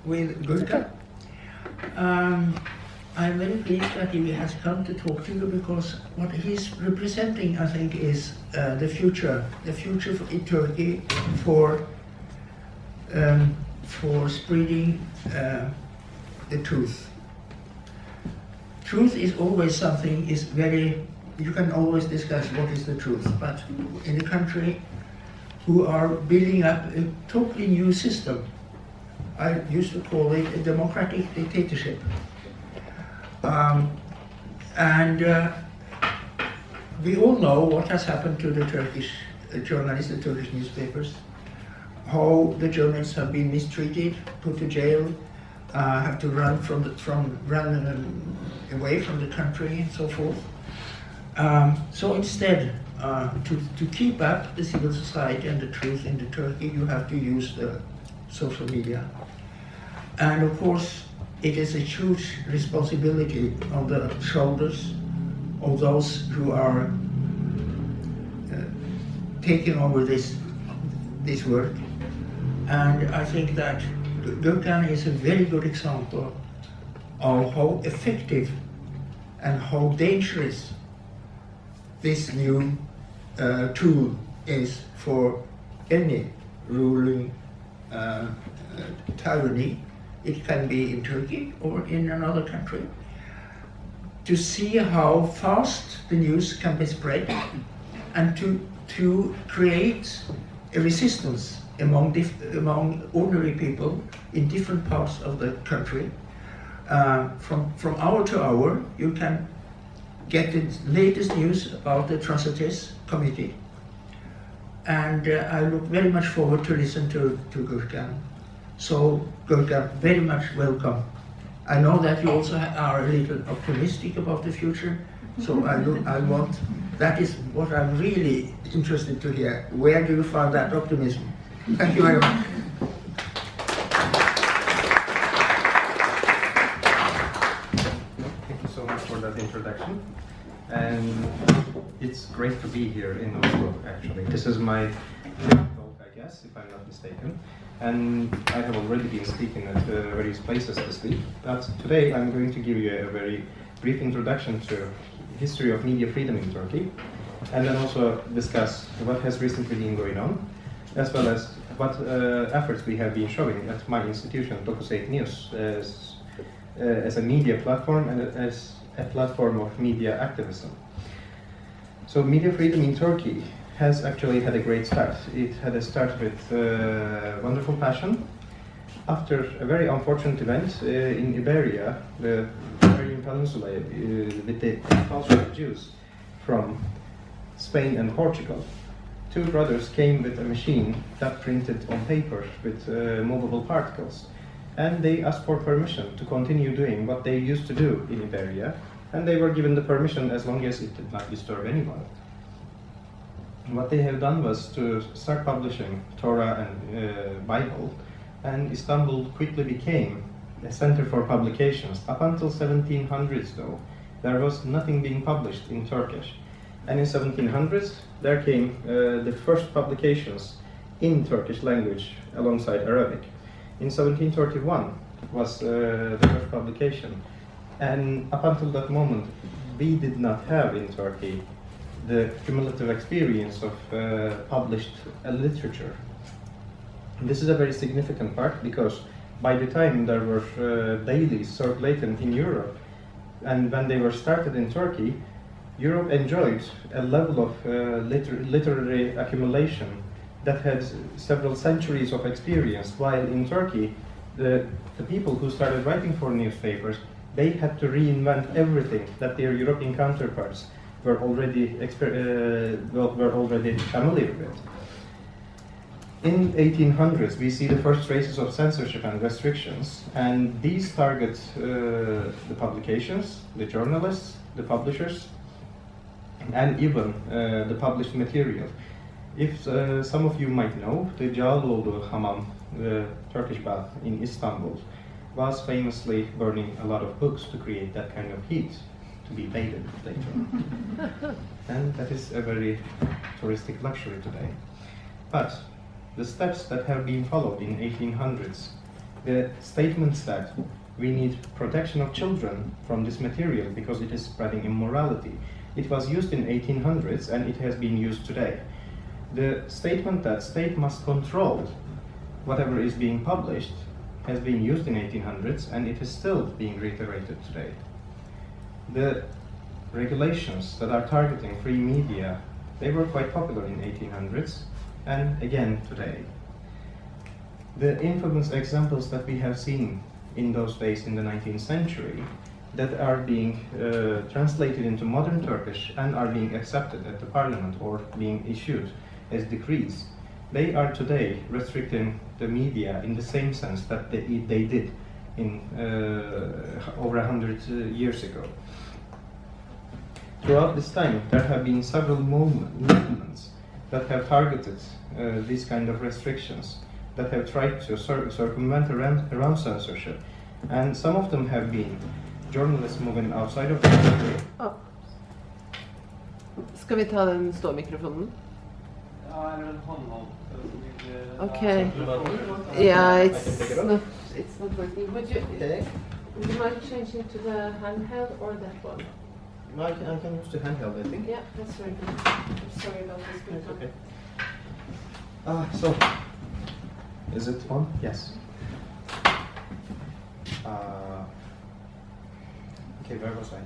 with Gürkan. I'm very pleased that he has come to talk to you because what he's representing, I think, is the future in Turkey for spreading the truth. Truth is always something, you can always discuss what is the truth, but in a country who are building up a totally new system, I used to call it a democratic dictatorship. We all know what has happened to the Turkish journalists, the Turkish newspapers, how the journalists have been mistreated, put to jail, have to run away from the country and so forth. So instead, to keep up the civil society and the truth in Turkey, you have to use the social media. And of course, it is a huge responsibility on the shoulders of those who are taking over this work. And I think that Gürkan is a very good example of how effective and how dangerous this new tool is for any ruling tyranny. It can be in Turkey or in another country, to see how fast the news can be spread and to create a resistance among ordinary people in different parts of the country. From hour to hour, you can get the latest news about the atrocities committee. And I look very much forward to listen to Gürkan. So, Gürkan, very much welcome. I know that you also are a little optimistic about the future, so that is what I'm really interested to hear. Where do you find that optimism? Thank you very much. Thank you so much for that introduction. And it's great to be here in Oslo, actually. This is my talk, I guess, if I'm not mistaken. And I have already been speaking at various places this week. But today I'm going to give you a very brief introduction to the history of media freedom in Turkey, and then also discuss what has recently been going on, as well as what efforts we have been showing at my institution, 98 News, as a media platform and as a platform of media activism. So media freedom in Turkey has actually had a great start. It had a start with wonderful passion. After a very unfortunate event in Iberia, the Iberian Peninsula, with the expulsion of Jews from Spain and Portugal, two brothers came with a machine that printed on paper with movable particles. And they asked for permission to continue doing what they used to do in Iberia, and they were given the permission as long as it did not disturb anyone. What they have done was to start publishing Torah and Bible, and Istanbul quickly became a center for publications. Up until 1700s, though, there was nothing being published in Turkish. And in 1700s, there came the first publications in Turkish language alongside Arabic. In 1731 was the first publication. And up until that moment, we did not have in Turkey the cumulative experience of published literature. This is a very significant part because by the time there were dailies circulating in Europe, and when they were started in Turkey, Europe enjoyed a level of literary accumulation that had several centuries of experience, while in Turkey, the people who started writing for newspapers, they had to reinvent everything that their European counterparts were already familiar with. In 1800s, we see the first traces of censorship and restrictions, and these target the publications, the journalists, the publishers, and even the published material. If some of you might know, the Cağaloğlu Hamam, the Turkish bath in Istanbul, was famously burning a lot of books to create that kind of heat to be bathed later on. And that is a very touristic luxury today. But the steps that have been followed in 1800s The statements that we need protection of children from this material because it is spreading immorality, it was used in 1800s and it has been used today. The statement that state must control whatever is being published has been used in 1800s and it is still being reiterated today. The regulations that are targeting free media, they were quite popular in 1800s and again today. The infamous examples that we have seen in those days in the 19th century that are being translated into modern Turkish and are being accepted at the parliament or being issued as decrees, they are today restricting the media in the same sense that they did in over 100 years ago. Throughout this time, there have been several movements that have targeted these kind of restrictions, that have tried to circumvent around censorship. And some of them have been journalists moving outside of the country. Oh. Ska vi ta den ståmikrofonen? Ja, eller en håndhold. Okay. Yeah, it's not working. Would you mind changing to the handheld or that one? No, I can use the handheld, I think. Yeah, that's very good. I'm sorry about this. It's okay. So, is it on? Yes. Okay, where was I?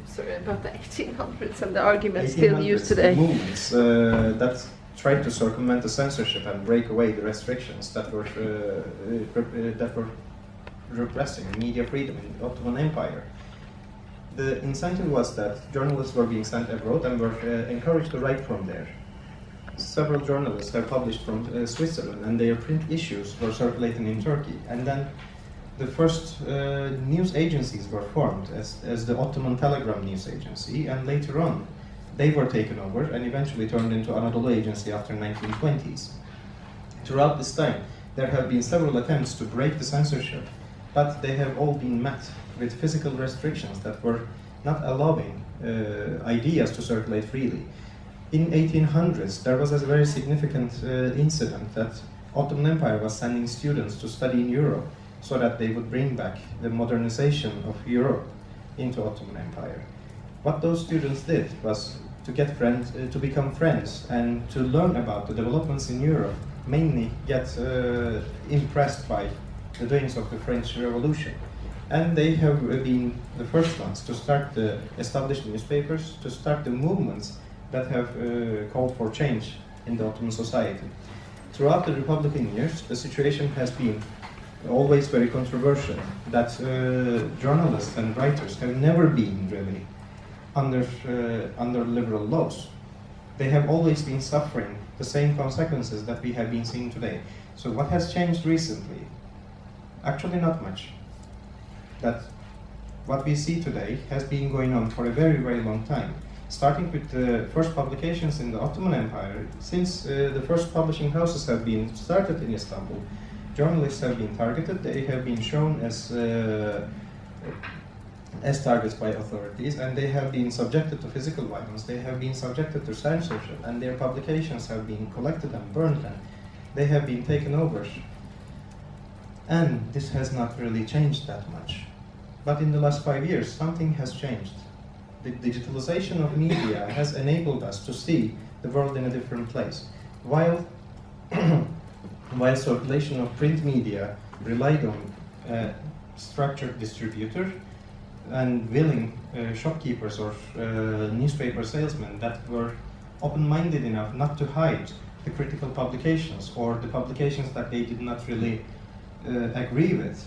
Sorry about the 1800s and the arguments still used today. Movements that tried to circumvent the censorship and break away the restrictions that were repressing media freedom in the Ottoman Empire. The incentive was that journalists were being sent abroad and were encouraged to write from there. Several journalists have published from Switzerland, and their print issues were circulating in Turkey. And then the first news agencies were formed as the Ottoman Telegram News Agency, and later on they were taken over and eventually turned into Anadolu Agency after 1920s. Throughout this time, there have been several attempts to break the censorship, but they have all been met with physical restrictions that were not allowing ideas to circulate freely. In 1800s, there was a very significant incident that Ottoman Empire was sending students to study in Europe so that they would bring back the modernization of Europe into Ottoman Empire. What those students did was to get friends, to become friends, and to learn about the developments in Europe, mainly get impressed by the doings of the French Revolution. And they have been the first ones to start the established newspapers, to start the movements that have called for change in the Ottoman society. Throughout the Republican years, the situation has been always very controversial, that journalists and writers have never been really under liberal laws. They have always been suffering the same consequences that we have been seeing today. So what has changed recently? Actually not much. That what we see today has been going on for a very, very long time. Starting with the first publications in the Ottoman Empire, since the first publishing houses have been started in Istanbul, journalists have been targeted. They have been shown as targets by authorities, and they have been subjected to physical violence. They have been subjected to censorship, and their publications have been collected and burned, and they have been taken over. And this has not really changed that much. But in the last 5 years, something has changed. The digitalization of media has enabled us to see the world in a different place. While circulation of print media relied on a structured distributor and willing shopkeepers or newspaper salesmen that were open-minded enough not to hide the critical publications or the publications that they did not really agree with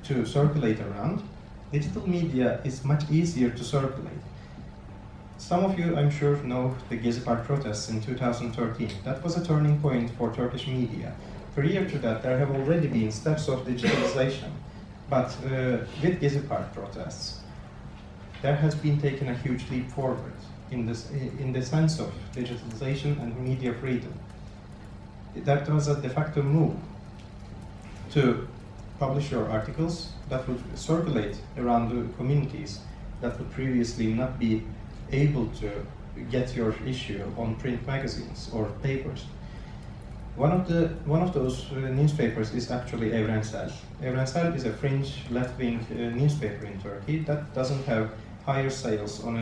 to circulate around, digital media is much easier to circulate. Some of you, I'm sure, know the Gezi Park protests in 2013. That was a turning point for Turkish media. Prior to that, there have already been steps of digitalization. But with Gezi Park protests, there has been taken a huge leap forward in the sense of digitalization and media freedom. That was a de facto move to publish your articles that would circulate around the communities that would previously not be able to get your issue on print magazines or papers. One of those newspapers is actually Evrensel. Evrensel is a fringe left-wing newspaper in Turkey that doesn't have higher sales on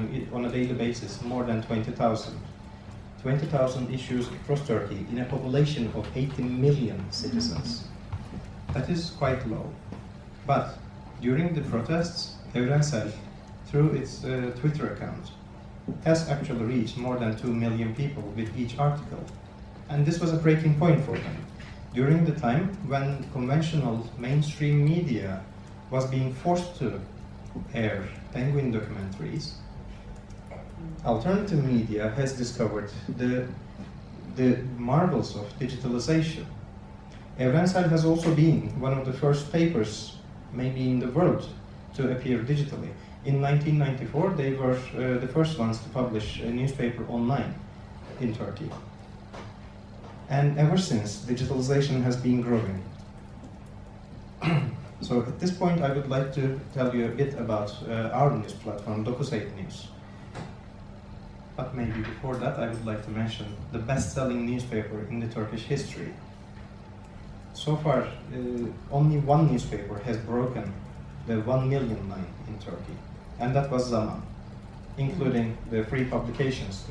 a daily basis, more than 20,000. 20,000 issues across Turkey in a population of 80 million citizens. That is quite low. But during the protests, Evrensel, through its Twitter account, has actually reached more than 2 million people with each article. And this was a breaking point for them. During the time when conventional mainstream media was being forced to air penguin documentaries, alternative media has discovered the marvels of digitalization. Evrensel has also been one of the first papers, maybe in the world, to appear digitally. In 1994, they were the first ones to publish a newspaper online in Turkey. And ever since, digitalization has been growing. So at this point, I would like to tell you a bit about our news platform, DocuSite News. But maybe before that, I would like to mention the best-selling newspaper in the Turkish history. So far, only one newspaper has broken the 1 million line in Turkey, and that was Zaman, including the free publications.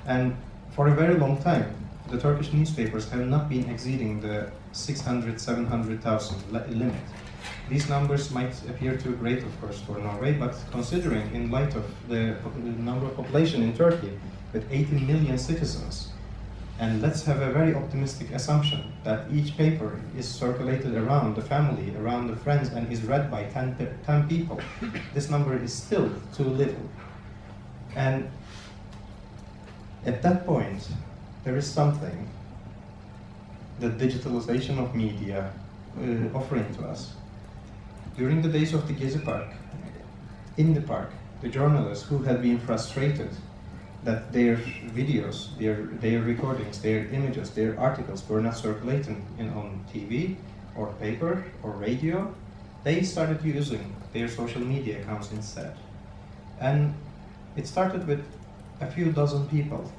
And for a very long time, the Turkish newspapers have not been exceeding the 600, 700,000 limit. These numbers might appear too great, of course, for Norway, but considering in light of the number of population in Turkey with 80 million citizens, and let's have a very optimistic assumption that each paper is circulated around the family, around the friends, and is read by 10 people, this number is still too little. And at that point, there is something that digitalization of media offering to us. During the days of the Gezi Park, in the park, the journalists who had been frustrated that their videos, their recordings, their images, their articles were not circulating on TV or paper or radio, they started using their social media accounts instead. And it started with a few dozen people,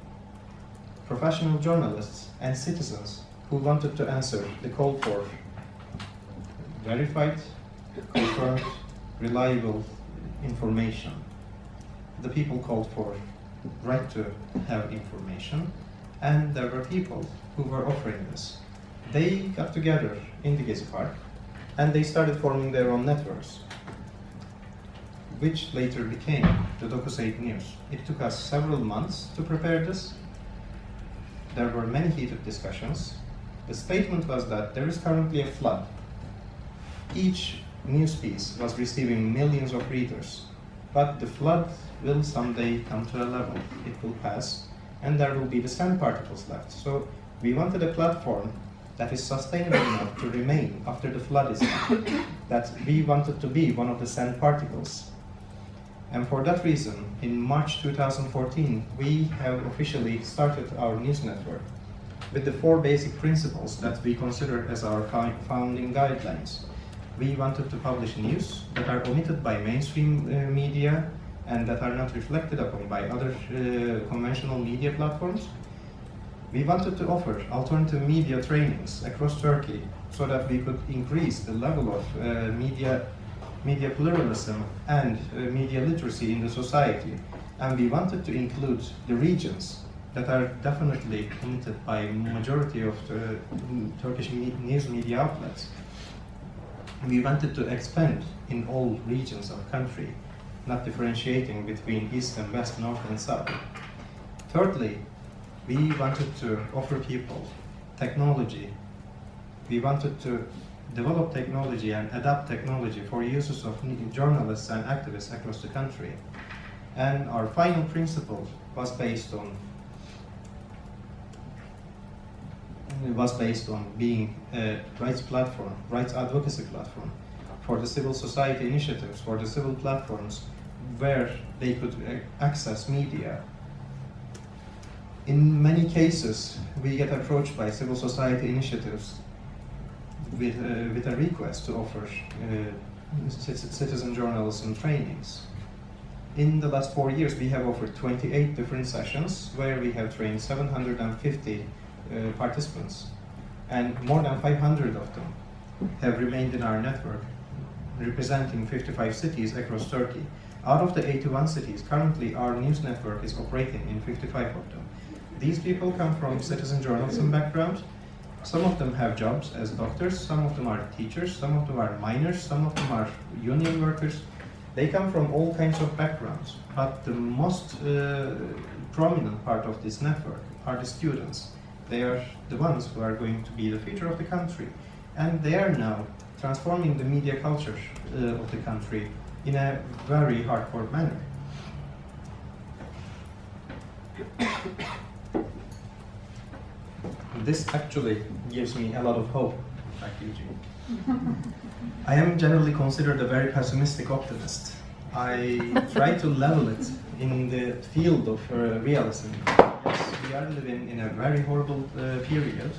professional journalists and citizens who wanted to answer the call for verified, confirmed, reliable information. The people called for right to have information, and there were people who were offering this. They got together in the Gezi Park and they started forming their own networks, which later became the DocuSite News. It took us several months to prepare this. There were many heated discussions. The statement was that there is currently a flood. Each news piece was receiving millions of readers, but the flood will someday come to a level. It will pass, and there will be the sand particles left. So we wanted a platform that is sustainable enough to remain after the flood is gone, that we wanted to be one of the sand particles. And for that reason, in March 2014, we have officially started our news network with the 4 basic principles that we consider as our founding guidelines. We wanted to publish news that are omitted by mainstream media and that are not reflected upon by other conventional media platforms. We wanted to offer alternative media trainings across Turkey so that we could increase the level of media pluralism and media literacy in the society. And we wanted to include the regions that are definitely omitted by majority of the Turkish news media outlets. We wanted to expand in all regions of the country, not differentiating between East and West, North and South. Thirdly, we wanted to offer people technology. We wanted to develop technology and adapt technology for uses of journalists and activists across the country. And our final principle was based on being a rights platform, rights advocacy platform for the civil society initiatives, for the civil platforms where they could access media. In many cases, we get approached by civil society initiatives with a request to offer citizen journalism trainings. In the last 4 years, we have offered 28 different sessions where we have trained 750 participants, and more than 500 of them have remained in our network, representing 55 cities across Turkey. Out of the 81 cities, currently our news network is operating in 55 of them. These people come from citizen journalism background. Some of them have jobs as doctors, some of them are teachers, some of them are miners, some of them are union workers. They come from all kinds of backgrounds, but the most prominent part of this network are the students. They are the ones who are going to be the future of the country, and they are now transforming the media culture of the country in a very hardcore manner. This actually gives me a lot of hope, in fact, Eugene. I am generally considered a very pessimistic optimist. I try to level it in the field of realism. Yes, we are living in a very horrible period,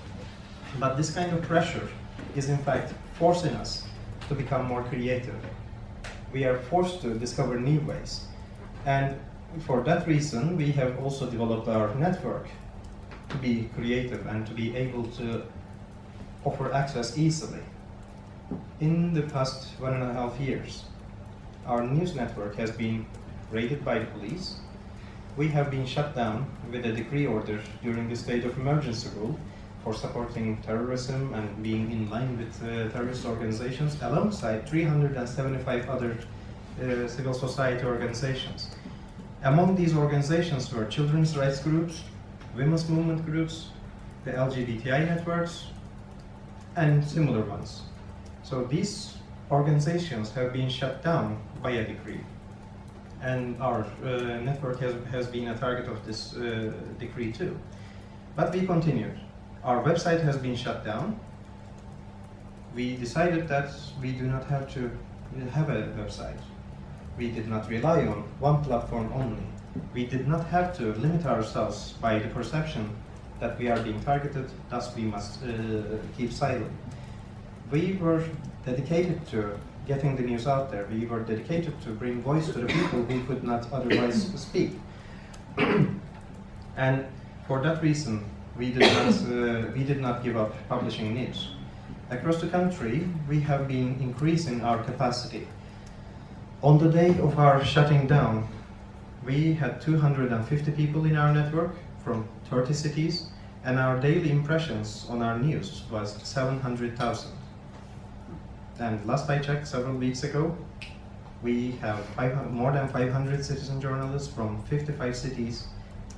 but this kind of pressure is in fact forcing us to become more creative. We are forced to discover new ways, and for that reason we have also developed our network to be creative and to be able to offer access easily. In the past 1.5 years, our news network has been raided by the police. We have been shut down with a decree order during the state of emergency rule for supporting terrorism and being in line with terrorist organizations, alongside 375 other civil society organizations. Among these organizations were children's rights groups, women's movement groups, the LGBTI networks, and similar ones. So these organizations have been shut down by a decree, and our network has been a target of this decree too. But we continued. Our website has been shut down. We decided that we do not have to have a website. We did not rely on one platform only. We did not have to limit ourselves by the perception that we are being targeted, thus we must keep silent. We were dedicated to getting the news out there. We were dedicated to bring voice to the people who could not otherwise speak. And for that reason, we did not give up publishing news. Across the country, we have been increasing our capacity. On the day of our shutting down, we had 250 people in our network from 30 cities, and our daily impressions on our news was 700,000. And last I checked, several weeks ago, we have more than 500 citizen journalists from 55 cities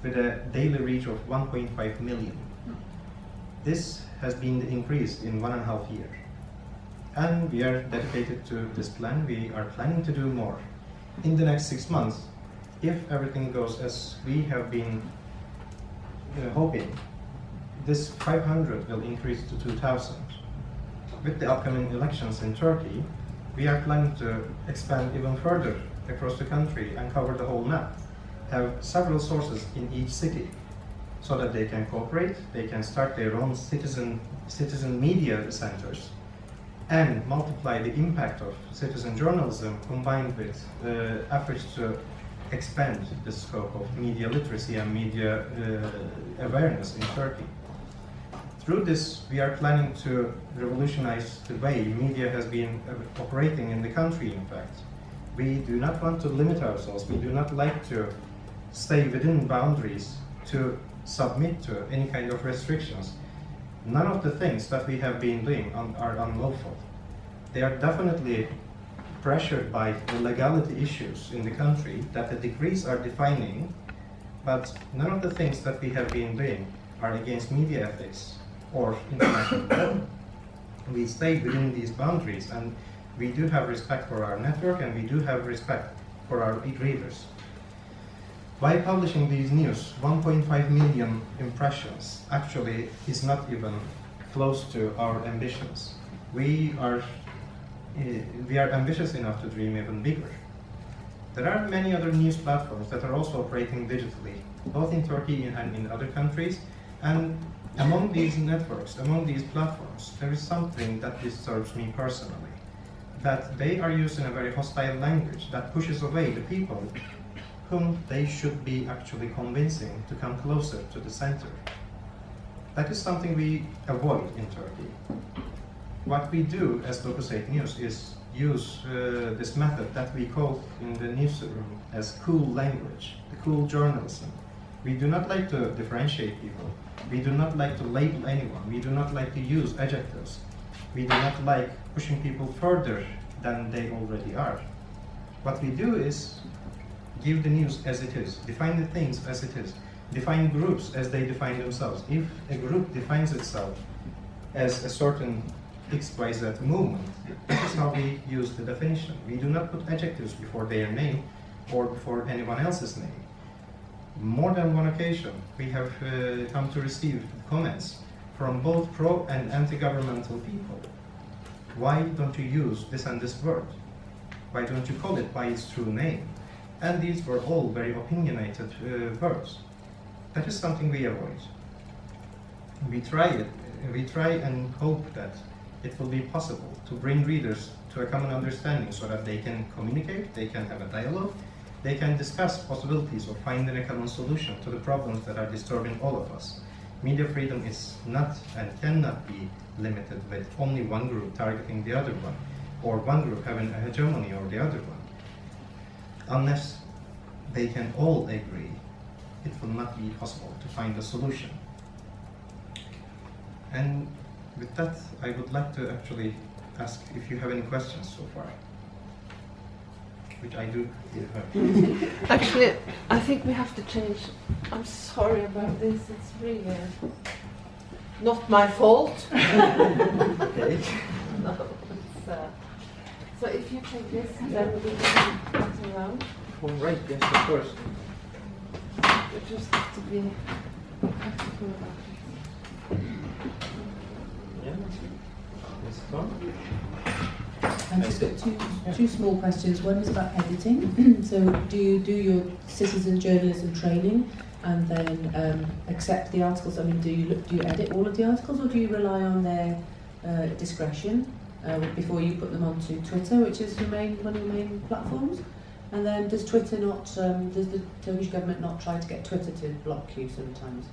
with a daily reach of 1.5 million. This has been the increase in 1.5 years. And we are dedicated to this plan. We are planning to do more. In the next 6 months, if everything goes as we have been hoping, this 500 will increase to 2,000. With the upcoming elections in Turkey, we are planning to expand even further across the country and cover the whole map. Have several sources in each city so that they can cooperate, they can start their own citizen media centers, and multiply the impact of citizen journalism combined with efforts to expand the scope of media literacy and media awareness in Turkey. Through this, we are planning to revolutionize the way media has been operating in the country, in fact. We do not want to limit ourselves. We do not like to stay within boundaries to submit to any kind of restrictions. None of the things that we have been doing are unlawful. They are definitely pressured by the legality issues in the country that the decrees are defining, but none of the things that we have been doing are against media ethics or international law. We stay within these boundaries, and we do have respect for our network, and we do have respect for our readers. By publishing these news, 1.5 million impressions actually is not even close to our ambitions. We are ambitious enough to dream even bigger. There are many other news platforms that are also operating digitally, both in Turkey and in other countries. And among these networks, among these platforms, there is something that disturbs me personally. That they are using a very hostile language that pushes away the people whom they should be actually convincing to come closer to the center. That is something we avoid in Turkey. What we do as Dokusate News is use this method that we call in the newsroom as cool language, the cool journalism. We do not like to differentiate people. We do not like to label anyone. We do not like to use adjectives. We do not like pushing people further than they already are. What we do is give the news as it is, define the things as it is, define groups as they define themselves. If a group defines itself as a certain XYZ movement, this is how we use the definition. We do not put adjectives before their name or before anyone else's name. More than one occasion, we have come to receive comments from both pro and anti-governmental people. Why don't you use this and this word? Why don't you call it by its true name? And these were all very opinionated words. That is something we avoid. We try and hope that it will be possible to bring readers to a common understanding so that they can communicate, they can have a dialogue, they can discuss possibilities of finding a common solution to the problems that are disturbing all of us. Media freedom is not and cannot be limited with only one group targeting the other one, or one group having a hegemony over the other one. Unless they can all agree, it will not be possible to find a solution. And with that, I would like to actually ask if you have any questions so far, which I do. Actually, I think we have to change. I'm sorry about this. It's really not my fault. Okay. No, so if you take this, then we can button around. All right. Yes, of course. We just have to be practical about it. Yeah. Yes, Tom? I've just got two small questions. One is about editing. So do you do your citizen journalism training and then accept the articles? I mean, do you edit all of the articles, or do you rely on their discretion before you put them onto Twitter, which is one of your main platforms? And then does Twitter not, does the Turkish government not try to get Twitter to block you sometimes?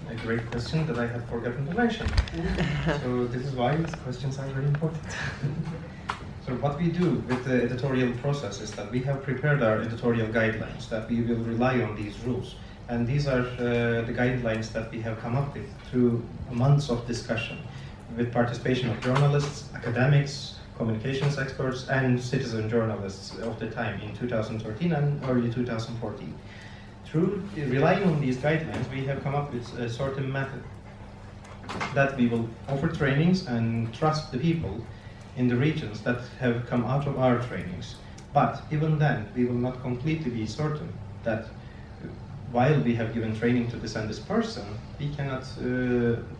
A great question that I had forgotten to mention. So this is why these questions are very important. So what we do with the editorial process is that we have prepared our editorial guidelines that we will rely on these rules. And these are the guidelines that we have come up with through months of discussion with participation of journalists, academics, communications experts, and citizen journalists of the time in 2013 and early 2014. Through relying on these guidelines, we have come up with a certain method that we will offer trainings and trust the people in the regions that have come out of our trainings. But even then, we will not completely be certain that while we have given training to this and this person, we cannot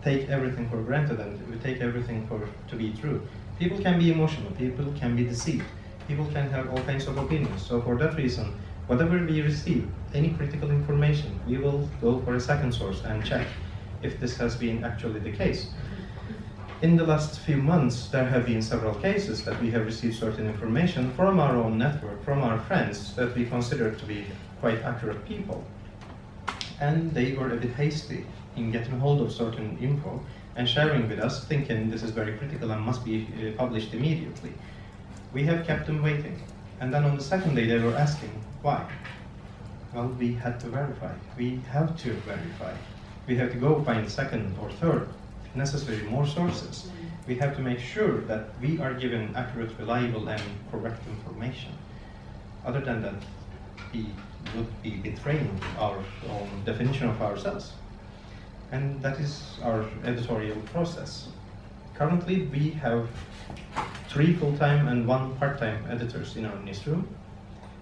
take everything for granted and we take everything to be true. People can be emotional, people can be deceived, people can have all kinds of opinions. So for that reason, whatever we receive, any critical information, we will go for a second source and check if this has been actually the case. In the last few months, there have been several cases that we have received certain information from our own network, from our friends that we consider to be quite accurate people. And they were a bit hasty in getting hold of certain info and sharing with us, thinking this is very critical and must be published immediately. We have kept them waiting. And then on the second day, they were asking, why? Well, we had to verify. We have to verify. We have to go find second or third, if necessary, more sources. We have to make sure that we are given accurate, reliable, and correct information. Other than that, we would be betraying our own definition of ourselves. And that is our editorial process. Currently, we have 3 full-time and 1 part-time editors in our newsroom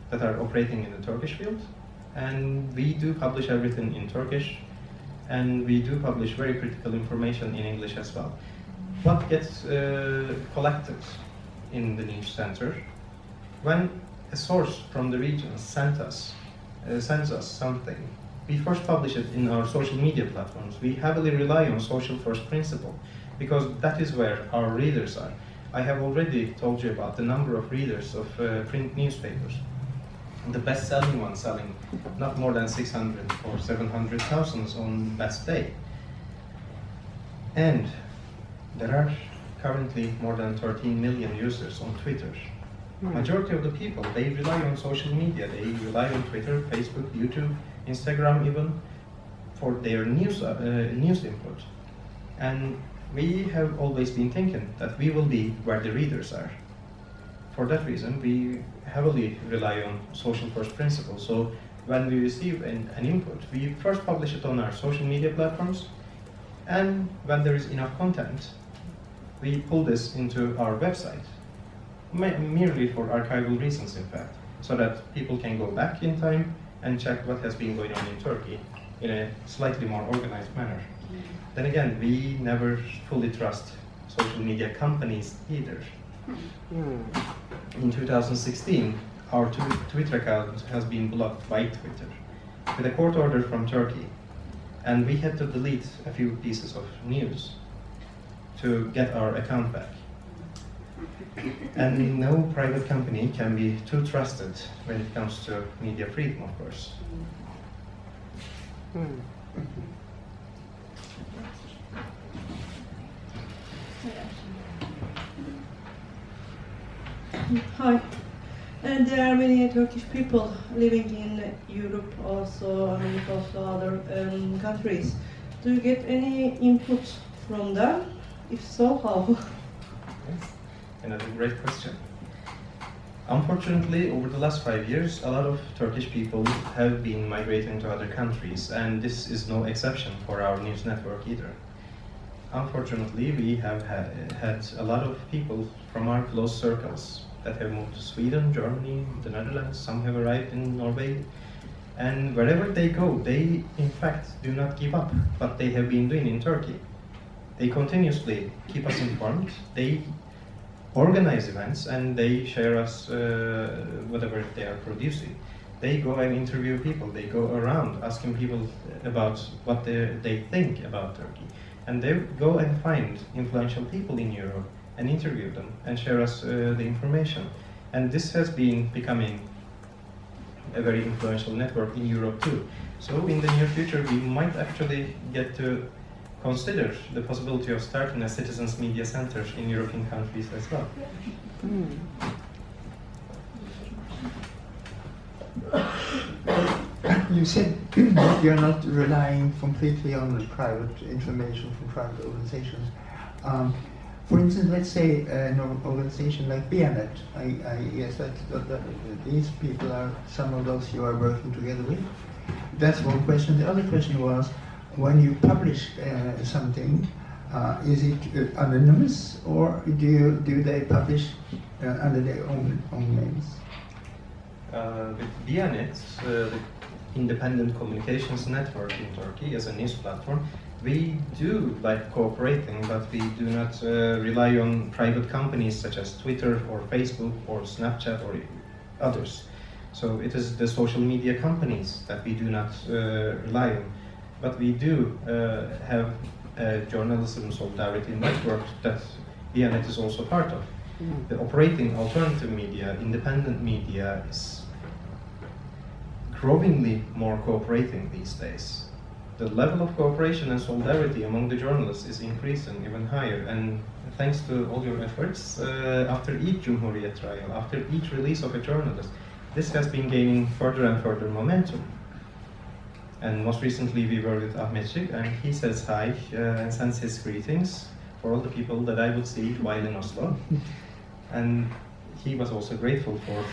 that are operating in the Turkish field. And we do publish everything in Turkish, and we do publish very critical information in English as well. What gets collected in the news center? When a source from the region sends us something, we first publish it in our social media platforms. We heavily rely on social first principle because that is where our readers are. I have already told you about the number of readers of print newspapers. the best-selling one selling not more than 600 or 700,000 on best day. And there are currently more than 13 million users on Twitter. Majority of the people, they rely on social media. They rely on Twitter, Facebook, YouTube, Instagram even for their news input. And we have always been thinking that we will be where the readers are. For that reason, we heavily rely on social first principles. So when we receive an input, we first publish it on our social media platforms, and when there is enough content, we pull this into our website, merely for archival reasons, in fact, so that people can go back in time and check what has been going on in Turkey in a slightly more organized manner. Then again, we never fully trust social media companies either. In 2016, our Twitter account has been blocked by Twitter with a court order from Turkey, and we had to delete a few pieces of news to get our account back. And no private company can be too trusted when it comes to media freedom, of course. Hi. And there are many Turkish people living in Europe also and also other countries. Do you get any input from them? If so, how? Yes. Another great question. Unfortunately, over the last 5 years, a lot of Turkish people have been migrating to other countries, and this is no exception for our news network either. Unfortunately, we have had a lot of people from our close circles that have moved to Sweden, Germany, the Netherlands, some have arrived in Norway, and wherever they go, they in fact do not give up what they have been doing in Turkey. They continuously keep us informed, they organize events, and they share us whatever they are producing. They go and interview people, they go around asking people about what they think about Turkey. And they go and find influential people in Europe and interview them and share us the information. And this has been becoming a very influential network in Europe too. So in the near future, we might actually get to consider the possibility of starting a citizens media center in European countries as well. You said that you're not relying completely on the private information from private organizations. For instance, let's say an organization like BNet. I guess that these people are some of those you are working together with. That's one question. The other question was, when you publish something, is it anonymous, or do they publish under their own names? With BNet, the independent communications network in Turkey, as a news platform, we do like cooperating, but we do not rely on private companies such as Twitter or Facebook or Snapchat or others. So it is the social media companies that we do not rely on. But we do have a journalism solidarity network that BNet is also part of. The operating alternative media, independent media, is growingly more cooperating these days. The level of cooperation and solidarity among the journalists is increasing even higher, and thanks to all your efforts, after each Cumhuriyet trial, after each release of a journalist, this has been gaining further and further momentum. And most recently we were with Ahmetçik, and he says hi and sends his greetings for all the people that I would see while in Oslo. And he was also grateful for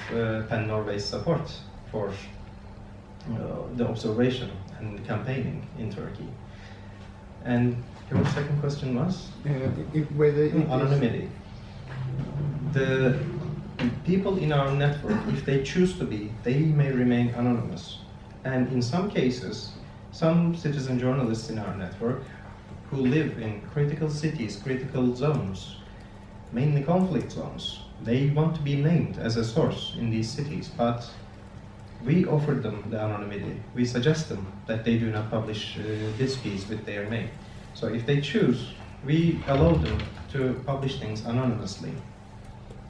PEN Norway's support for the observation and campaigning in Turkey. And your second question was? Whether it anonymity. The people in our network, if they choose to be, they may remain anonymous. And in some cases, some citizen journalists in our network who live in critical cities, critical zones, mainly conflict zones, they want to be named as a source in these cities, but we offer them the anonymity. We suggest them that they do not publish this piece with their name. So if they choose, we allow them to publish things anonymously.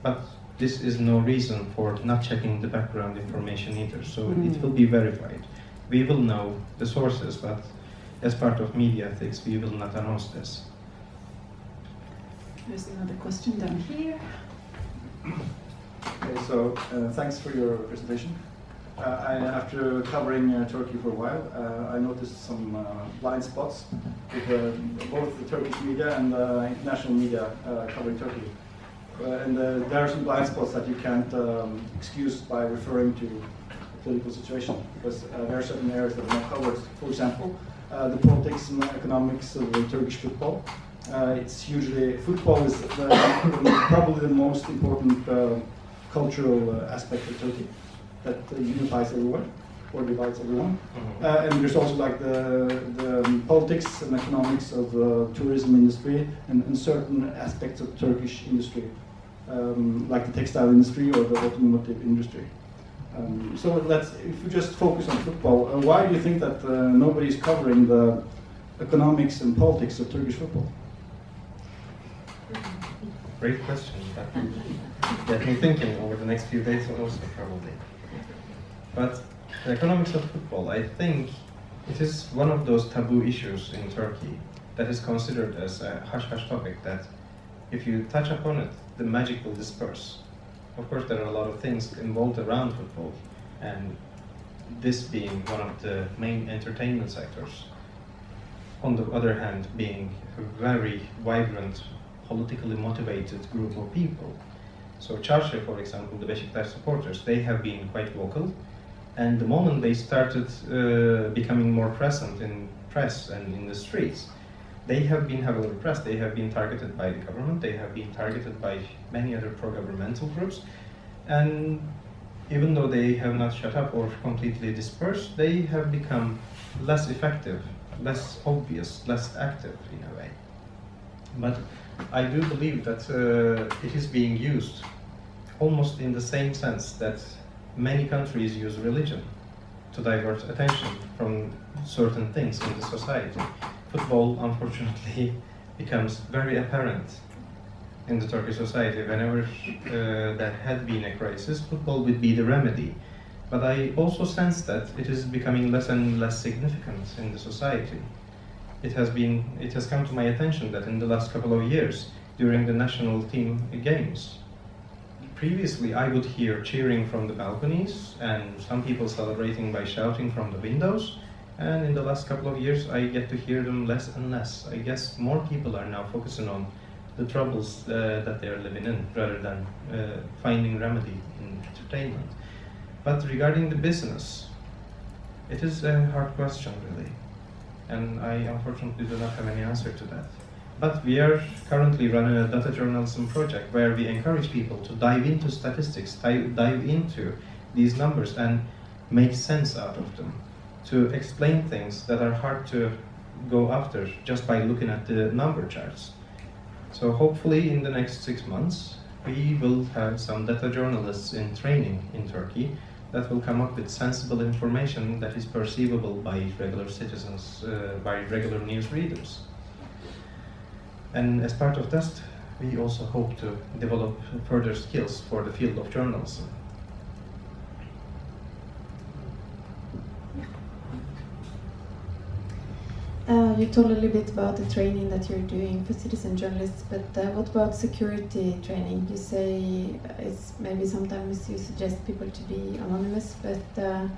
But this is no reason for not checking the background information either. So it will be verified. We will know the sources, but as part of media ethics, we will not announce this. There's another question down here. Okay, so thanks for your presentation. After covering Turkey for a while, I noticed some blind spots with both the Turkish media and international media covering Turkey. And there are some blind spots that you can't excuse by referring to the political situation, because there are certain areas that are not covered. For example, the politics and economics of the Turkish football. It's usually, football is probably the most important cultural aspect of Turkey that unifies everyone or divides everyone. And there's also like the politics and economics of the tourism industry and certain aspects of Turkish industry, like the textile industry or the automotive industry. So if we just focus on football, why do you think that nobody is covering the economics and politics of Turkish football? Great question. That will get me thinking over the next few days also, probably. But the economics of football, I think it is one of those taboo issues in Turkey that is considered as a hush-hush topic, that if you touch upon it, the magic will disperse. Of course, there are a lot of things involved around football, and this being one of the main entertainment sectors. On the other hand, being a very vibrant, politically motivated group of people. So Çarşı, for example, the Beşiktaş supporters, they have been quite vocal, and the moment they started becoming more present in press and in the streets, they have been heavily repressed. They have been targeted by the government, they have been targeted by many other pro-governmental groups, and even though they have not shut up or completely dispersed, they have become less effective, less obvious, less active in a way. But I do believe that it is being used almost in the same sense that many countries use religion to divert attention from certain things in the society. Football, unfortunately, becomes very apparent in the Turkish society. Whenever there had been a crisis, football would be the remedy. But I also sense that it is becoming less and less significant in the society. It has come to my attention that in the last couple of years, during the national team games, previously I would hear cheering from the balconies and some people celebrating by shouting from the windows, and in the last couple of years I get to hear them less and less. I guess more people are now focusing on the troubles that they are living in rather than finding remedy in entertainment. But regarding the business, it is a hard question really. And I unfortunately do not have any answer to that. But we are currently running a data journalism project where we encourage people to dive into statistics, dive into these numbers and make sense out of them, to explain things that are hard to go after just by looking at the number charts. So hopefully in the next 6 months, we will have some data journalists in training in Turkey that will come up with sensible information that is perceivable by regular citizens, by regular news readers. And as part of that, we also hope to develop further skills for the field of journalism. You told a little bit about the training that you're doing for citizen journalists, but what about security training? You say it's maybe sometimes you suggest people to be anonymous, but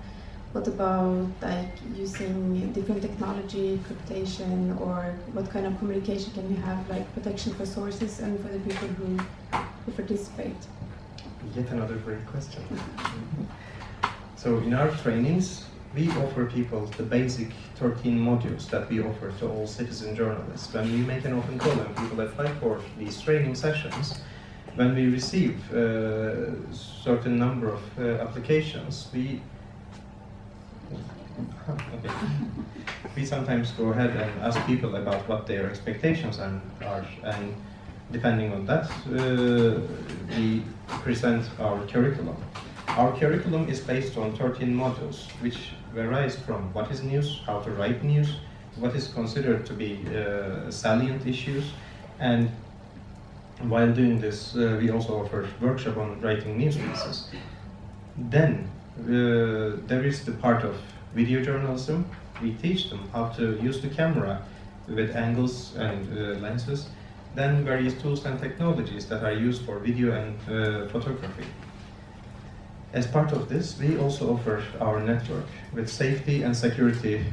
what about like using different technology, cryptation, or what kind of communication can you have, like protection for sources and for the people who participate? Yet another great question. So in our trainings, we offer people the basic 13 modules that we offer to all citizen journalists. When we make an open call and people apply for these training sessions, when we receive a certain number of applications, we sometimes go ahead and ask people about what their expectations are, and depending on that, we present our curriculum. Our curriculum is based on 13 modules, which varies from what is news, how to write news, what is considered to be salient issues, and While doing this, we also offer workshop on writing news pieces. Then there is the part of video journalism. We teach them how to use the camera with angles and lenses, then various tools and technologies that are used for video and photography. As part of this, we also offer our network with safety and security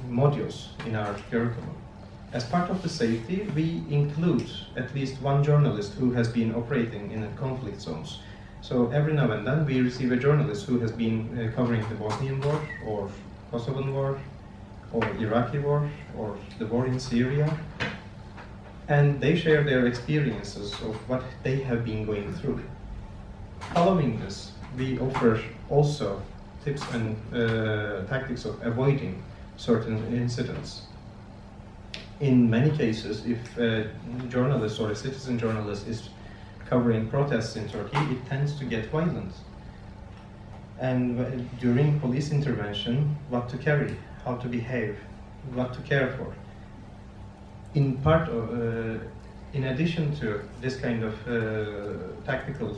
modules in our curriculum. As part of the safety, we include at least one journalist who has been operating in conflict zones. So every now and then we receive a journalist who has been covering the Bosnian War, or Kosovan War, or Iraqi War, or the war in Syria. And they share their experiences of what they have been going through. Following this, we offer also tips and tactics of avoiding certain incidents. In many cases, if a journalist or a citizen journalist is covering protests in Turkey, it tends to get violent. And during police intervention, what to carry, how to behave, what to care for. In addition to this kind of tactical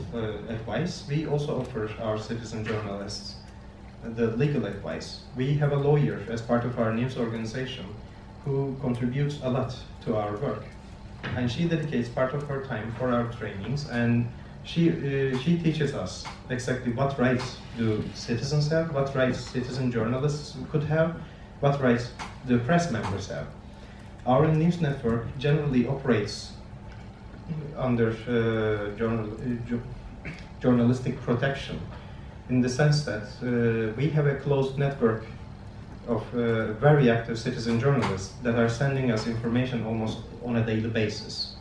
advice, we also offer our citizen journalists the legal advice. We have a lawyer as part of our news organization who contributes a lot to our work. And she dedicates part of her time for our trainings, and she teaches us exactly what rights do citizens have, what rights citizen journalists could have, what rights the press members have. Our news network generally operates under journalistic protection, in the sense that we have a closed network of very active citizen journalists that are sending us information almost on a daily basis.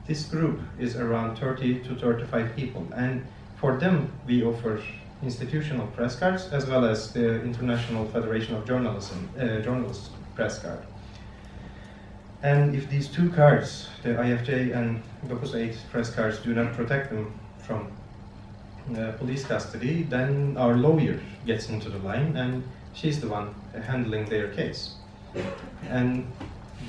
This group is around 30 to 35 people, and for them we offer institutional press cards as well as the International Federation of Journalists press card. And if these two cards, the IFJ and Locus 8 press cards, do not protect them from police custody, then our lawyer gets into the line and she's the one handling their case. And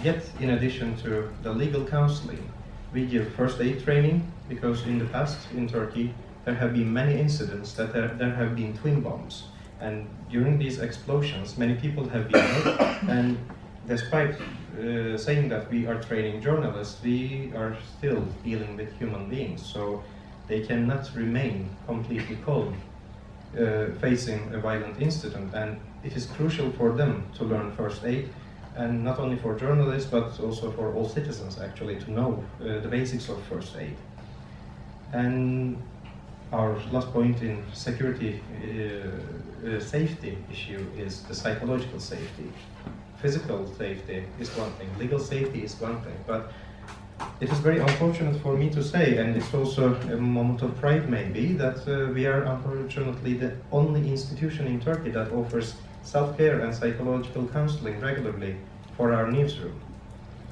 yet, in addition to the legal counseling, we give first aid training, because in the past in Turkey there have been many incidents that there have been twin bombs, and during these explosions many people have been hurt, and despite saying that we are training journalists, we are still dealing with human beings, so they cannot remain completely calm facing a violent incident, and it is crucial for them to learn first aid, and not only for journalists but also for all citizens actually to know the basics of first aid. And our last point in security safety issue is the psychological safety. Physical safety is one thing, legal safety is one thing, but it is very unfortunate for me to say, and it's also a moment of pride maybe, that we are unfortunately the only institution in Turkey that offers self-care and psychological counseling regularly for our newsroom.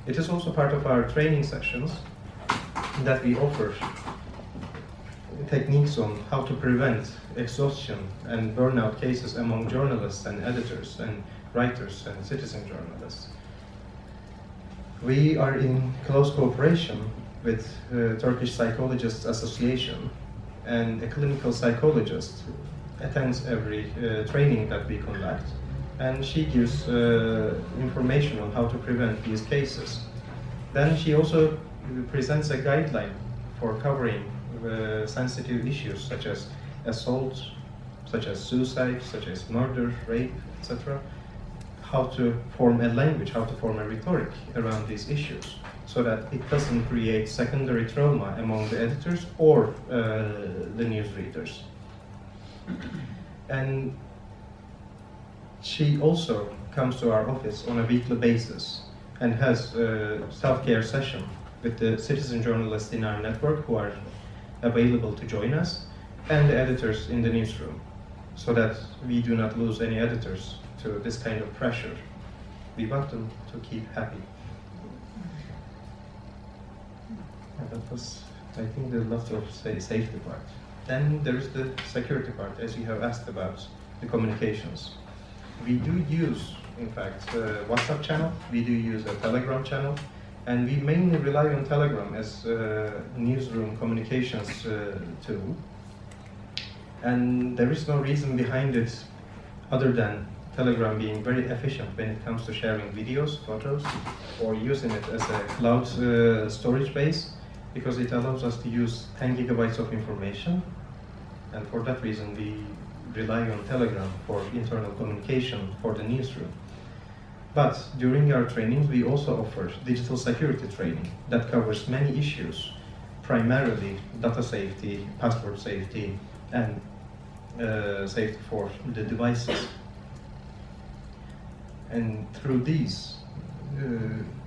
It is also part of our training sessions that we offer techniques on how to prevent exhaustion and burnout cases among journalists and editors and writers and citizen journalists. We are in close cooperation with Turkish Psychologists Association, and a clinical psychologist attends every training that we conduct, and she gives information on how to prevent these cases. Then she also presents a guideline for covering sensitive issues such as assault, such as suicide, such as murder, rape, etc. How to form a language, how to form a rhetoric around these issues, so that it doesn't create secondary trauma among the editors or the newsreaders. And she also comes to our office on a weekly basis and has a self-care session with the citizen journalists in our network who are available to join us, and the editors in the newsroom, so that we do not lose any editors to this kind of pressure. We want them to keep happy. And that was, I think, the last of safety part. Then there is the security part, as you have asked about, the communications. We do use, in fact, a WhatsApp channel, we do use a Telegram channel, And we mainly rely on Telegram as a newsroom communications tool. And there is no reason behind it other than Telegram being very efficient when it comes to sharing videos, photos, or using it as a cloud storage base, because it allows us to use 10 gigabytes of information. And for that reason, we rely on Telegram for internal communication for the newsroom. But during our trainings, we also offer digital security training that covers many issues, primarily data safety, password safety, and safety for the devices. And through these,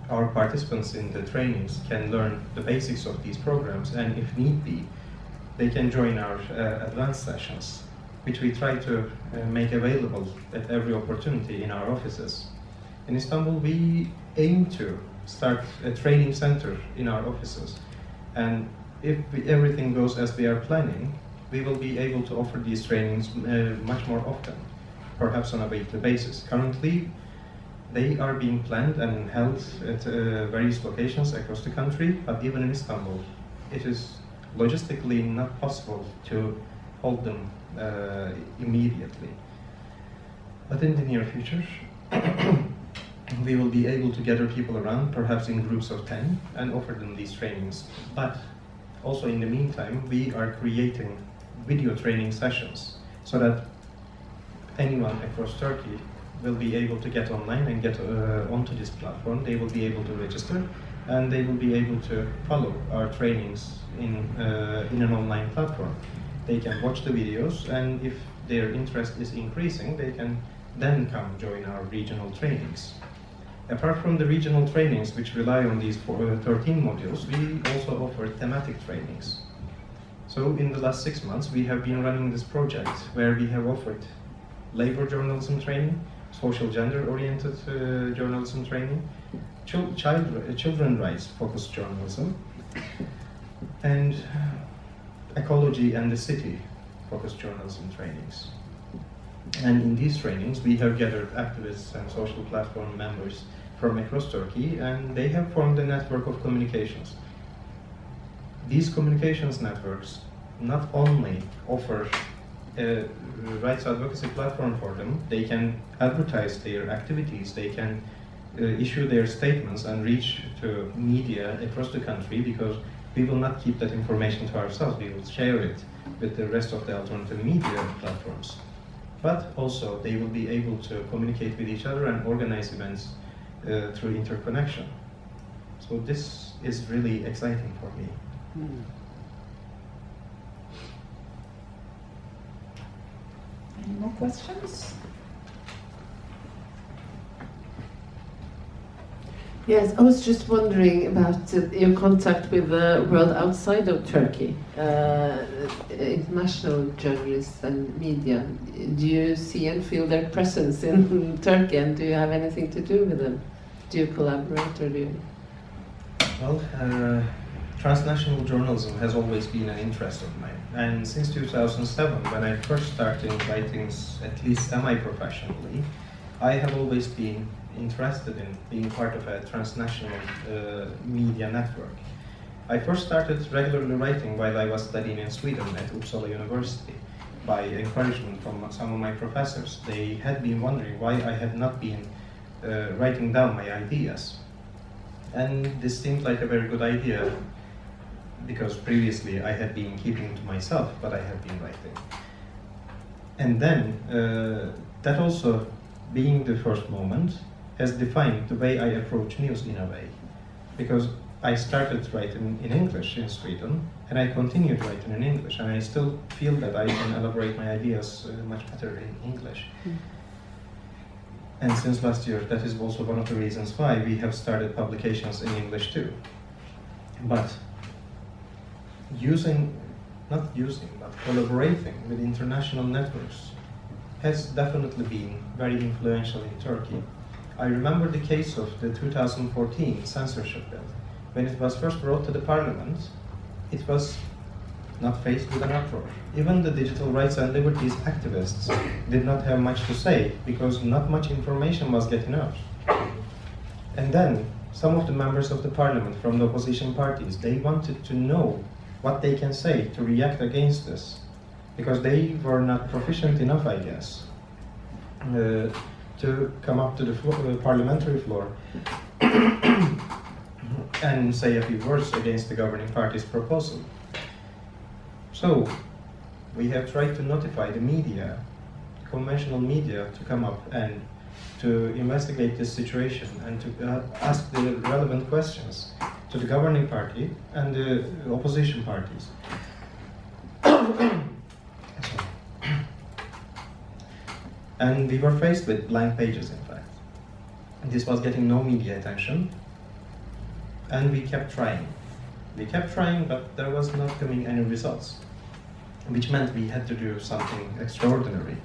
our participants in the trainings can learn the basics of these programs, and if need be, they can join our advanced sessions, which we try to make available at every opportunity in our offices. In Istanbul, we aim to start a training center in our offices, and if everything goes as we are planning, we will be able to offer these trainings much more often, perhaps on a weekly basis. Currently, they are being planned and held at various locations across the country, but even in Istanbul, it is logistically not possible to hold them immediately. But in the near future, we will be able to gather people around, perhaps in groups of 10, and offer them these trainings. But also in the meantime, we are creating video training sessions so that anyone across Turkey will be able to get online and get onto this platform. They will be able to register, and they will be able to follow our trainings in an online platform. They can watch the videos, and if their interest is increasing, they can then come join our regional trainings. Apart from the regional trainings, which rely on these 13 modules, we also offer thematic trainings. So in the last 6 months, we have been running this project where we have offered labor journalism social gender-oriented journalism training, children rights-focused journalism, and ecology and the city-focused journalism trainings. And in these trainings, we have gathered activists and social platform members from across Turkey, and they have formed a network of communications. These communications networks not only offer a rights advocacy platform for them, they can advertise their activities, they can issue their statements and reach to media across the country, because we will not keep that information to ourselves, we will share it with the rest of the alternative media platforms. But also they will be able to communicate with each other and organize events through interconnection. So this is really exciting for me. Any more questions? Yes, I was just wondering about your contact with the world outside of Turkey, international journalists and media. Do you see and feel their presence in Turkey, and do you have anything to do with them? Do you collaborate, or do you? Well, transnational journalism has always been an interest of mine, and since 2007, when I first started writing, at least semi-professionally, I have always been interested in being part of a transnational media network. I first started regularly writing while I was studying in Sweden at Uppsala University by encouragement from some of my professors. They had been wondering why I had not been writing down my ideas. And this seemed like a very good idea, because previously I had been keeping it to myself, but I had been writing. And then, that also being the first moment, has defined the way I approach news in a way. Because I started writing in English in Sweden, and I continued writing in English, and I still feel that I can elaborate my ideas much better in English. And since last year, that is also one of the reasons why we have started publications in English too. But collaborating with international networks has definitely been very influential in Turkey. I remember the case of the 2014 censorship bill. When it was first brought to the parliament, it was not faced with an uproar. Even the digital rights and liberties activists did not have much to say, because not much information was getting out. And then, some of the members of the parliament from the opposition parties, they wanted to know what they can say to react against this, because they were not proficient enough, I guess, to come up to the parliamentary floor and say a few words against the governing party's proposal. So we have tried to notify the media, conventional media, to come up and to investigate this situation and to ask the relevant questions to the governing party and the opposition parties. And we were faced with blank pages, in fact. This was getting no media attention, and we kept trying. We kept trying, but there was not coming any results, which meant we had to do something extraordinary.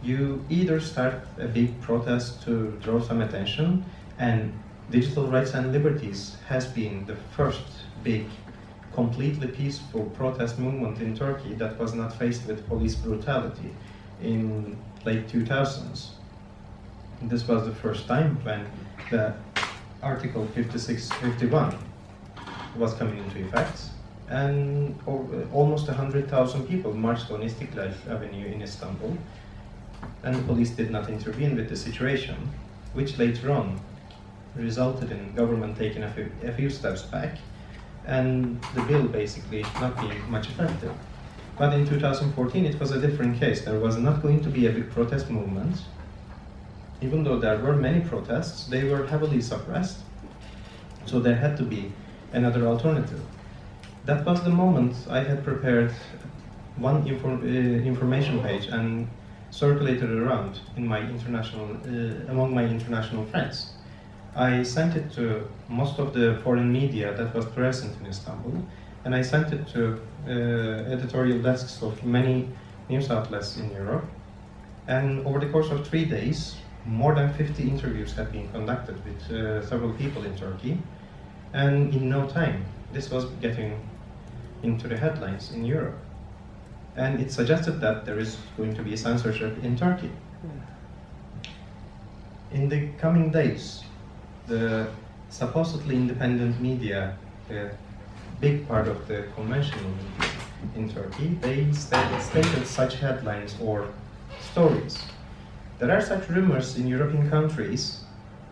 You either start a big protest to draw some attention, and Digital Rights and Liberties has been the first big, completely peaceful protest movement in Turkey that was not faced with police brutality in late 2000s. This was the first time when the Article 56-51 was coming into effect, and almost 100,000 people marched on Istiklal Avenue in Istanbul, and the police did not intervene with the situation, which later on resulted in government taking a few steps back, and the bill basically not being much effective. But in 2014 it was a different case. There was not going to be a big protest movement. Even though there were many protests, they were heavily suppressed, so there had to be another alternative. That was the moment I had prepared one information page and circulated around in my among my international friends. I sent it to most of the foreign media that was present in Istanbul, and I sent it to editorial desks of many news outlets in Europe. And over the course of 3 days, more than 50 interviews have been conducted with several people in Turkey, and in no time this was getting into the headlines in Europe. And it suggested that there is going to be censorship in Turkey. In the coming days, the supposedly independent media, the big part of the conventional media in Turkey, they stated such headlines or stories. There are such rumors in European countries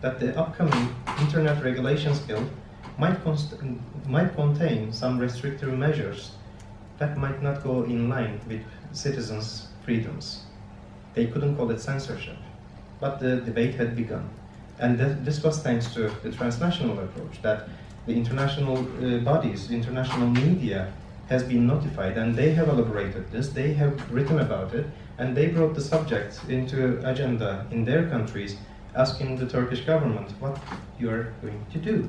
that the upcoming Internet Regulations Bill might contain some restrictive measures that might not go in line with citizens' freedoms. They couldn't call it censorship, but the debate had begun. And this was thanks to the transnational approach, that the international bodies, the international media has been notified, and they have elaborated this, they have written about it, and they brought the subject into agenda in their countries, asking the Turkish government what you are going to do.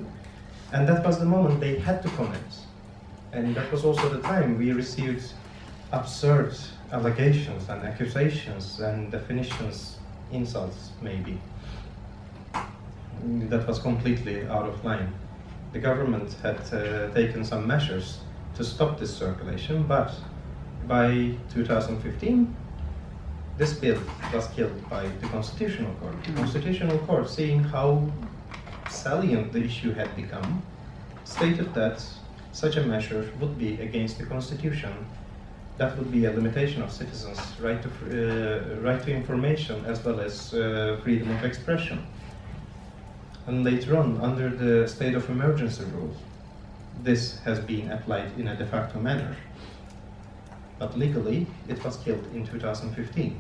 And that was the moment they had to comment. And that was also the time we received absurd allegations and accusations and definitions, insults maybe. That was completely out of line. The government had taken some measures to stop this circulation, but by 2015, this bill was killed by the Constitutional Court. The Constitutional Court, seeing how salient the issue had become, stated that such a measure would be against the Constitution. That would be a limitation of citizens' right to information as well as freedom of expression. And later on, under the state of emergency rule, this has been applied in a de facto manner. But legally, it was killed in 2015.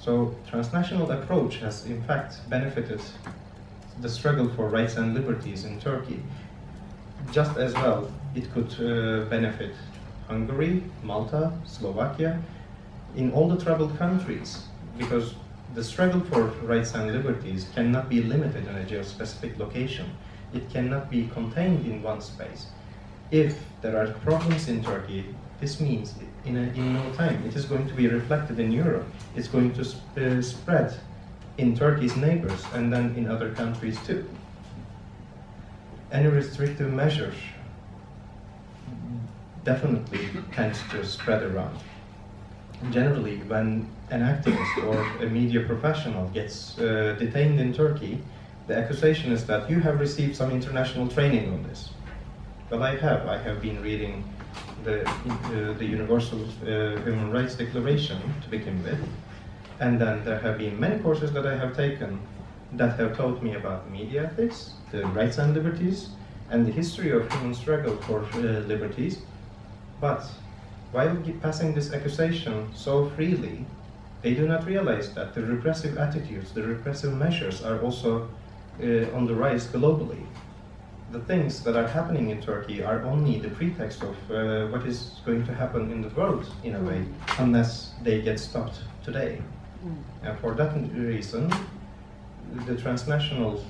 So, transnational approach has in fact benefited the struggle for rights and liberties in Turkey. Just as well, it could benefit Hungary, Malta, Slovakia, in all the troubled countries, because the struggle for rights and liberties cannot be limited in a geospecific location. It cannot be contained in one space. If there are problems in Turkey, this means in no time it is going to be reflected in Europe. It's going to spread in Turkey's neighbors and then in other countries too. Any restrictive measure definitely tends to spread around. Generally, when an activist or a media professional gets detained in Turkey, The accusation is that you have received some international training on this. Well, I have been reading the Universal Human Rights Declaration to begin with, and then there have been many courses that I have taken that have taught me about media ethics, the rights and liberties, and the history of human struggle for liberties. But while passing this accusation so freely, they do not realize that the repressive attitudes, the repressive measures are also on the rise globally. The things that are happening in Turkey are only the pretext of what is going to happen in the world, in a way, unless they get stopped today. And for that reason, the transnational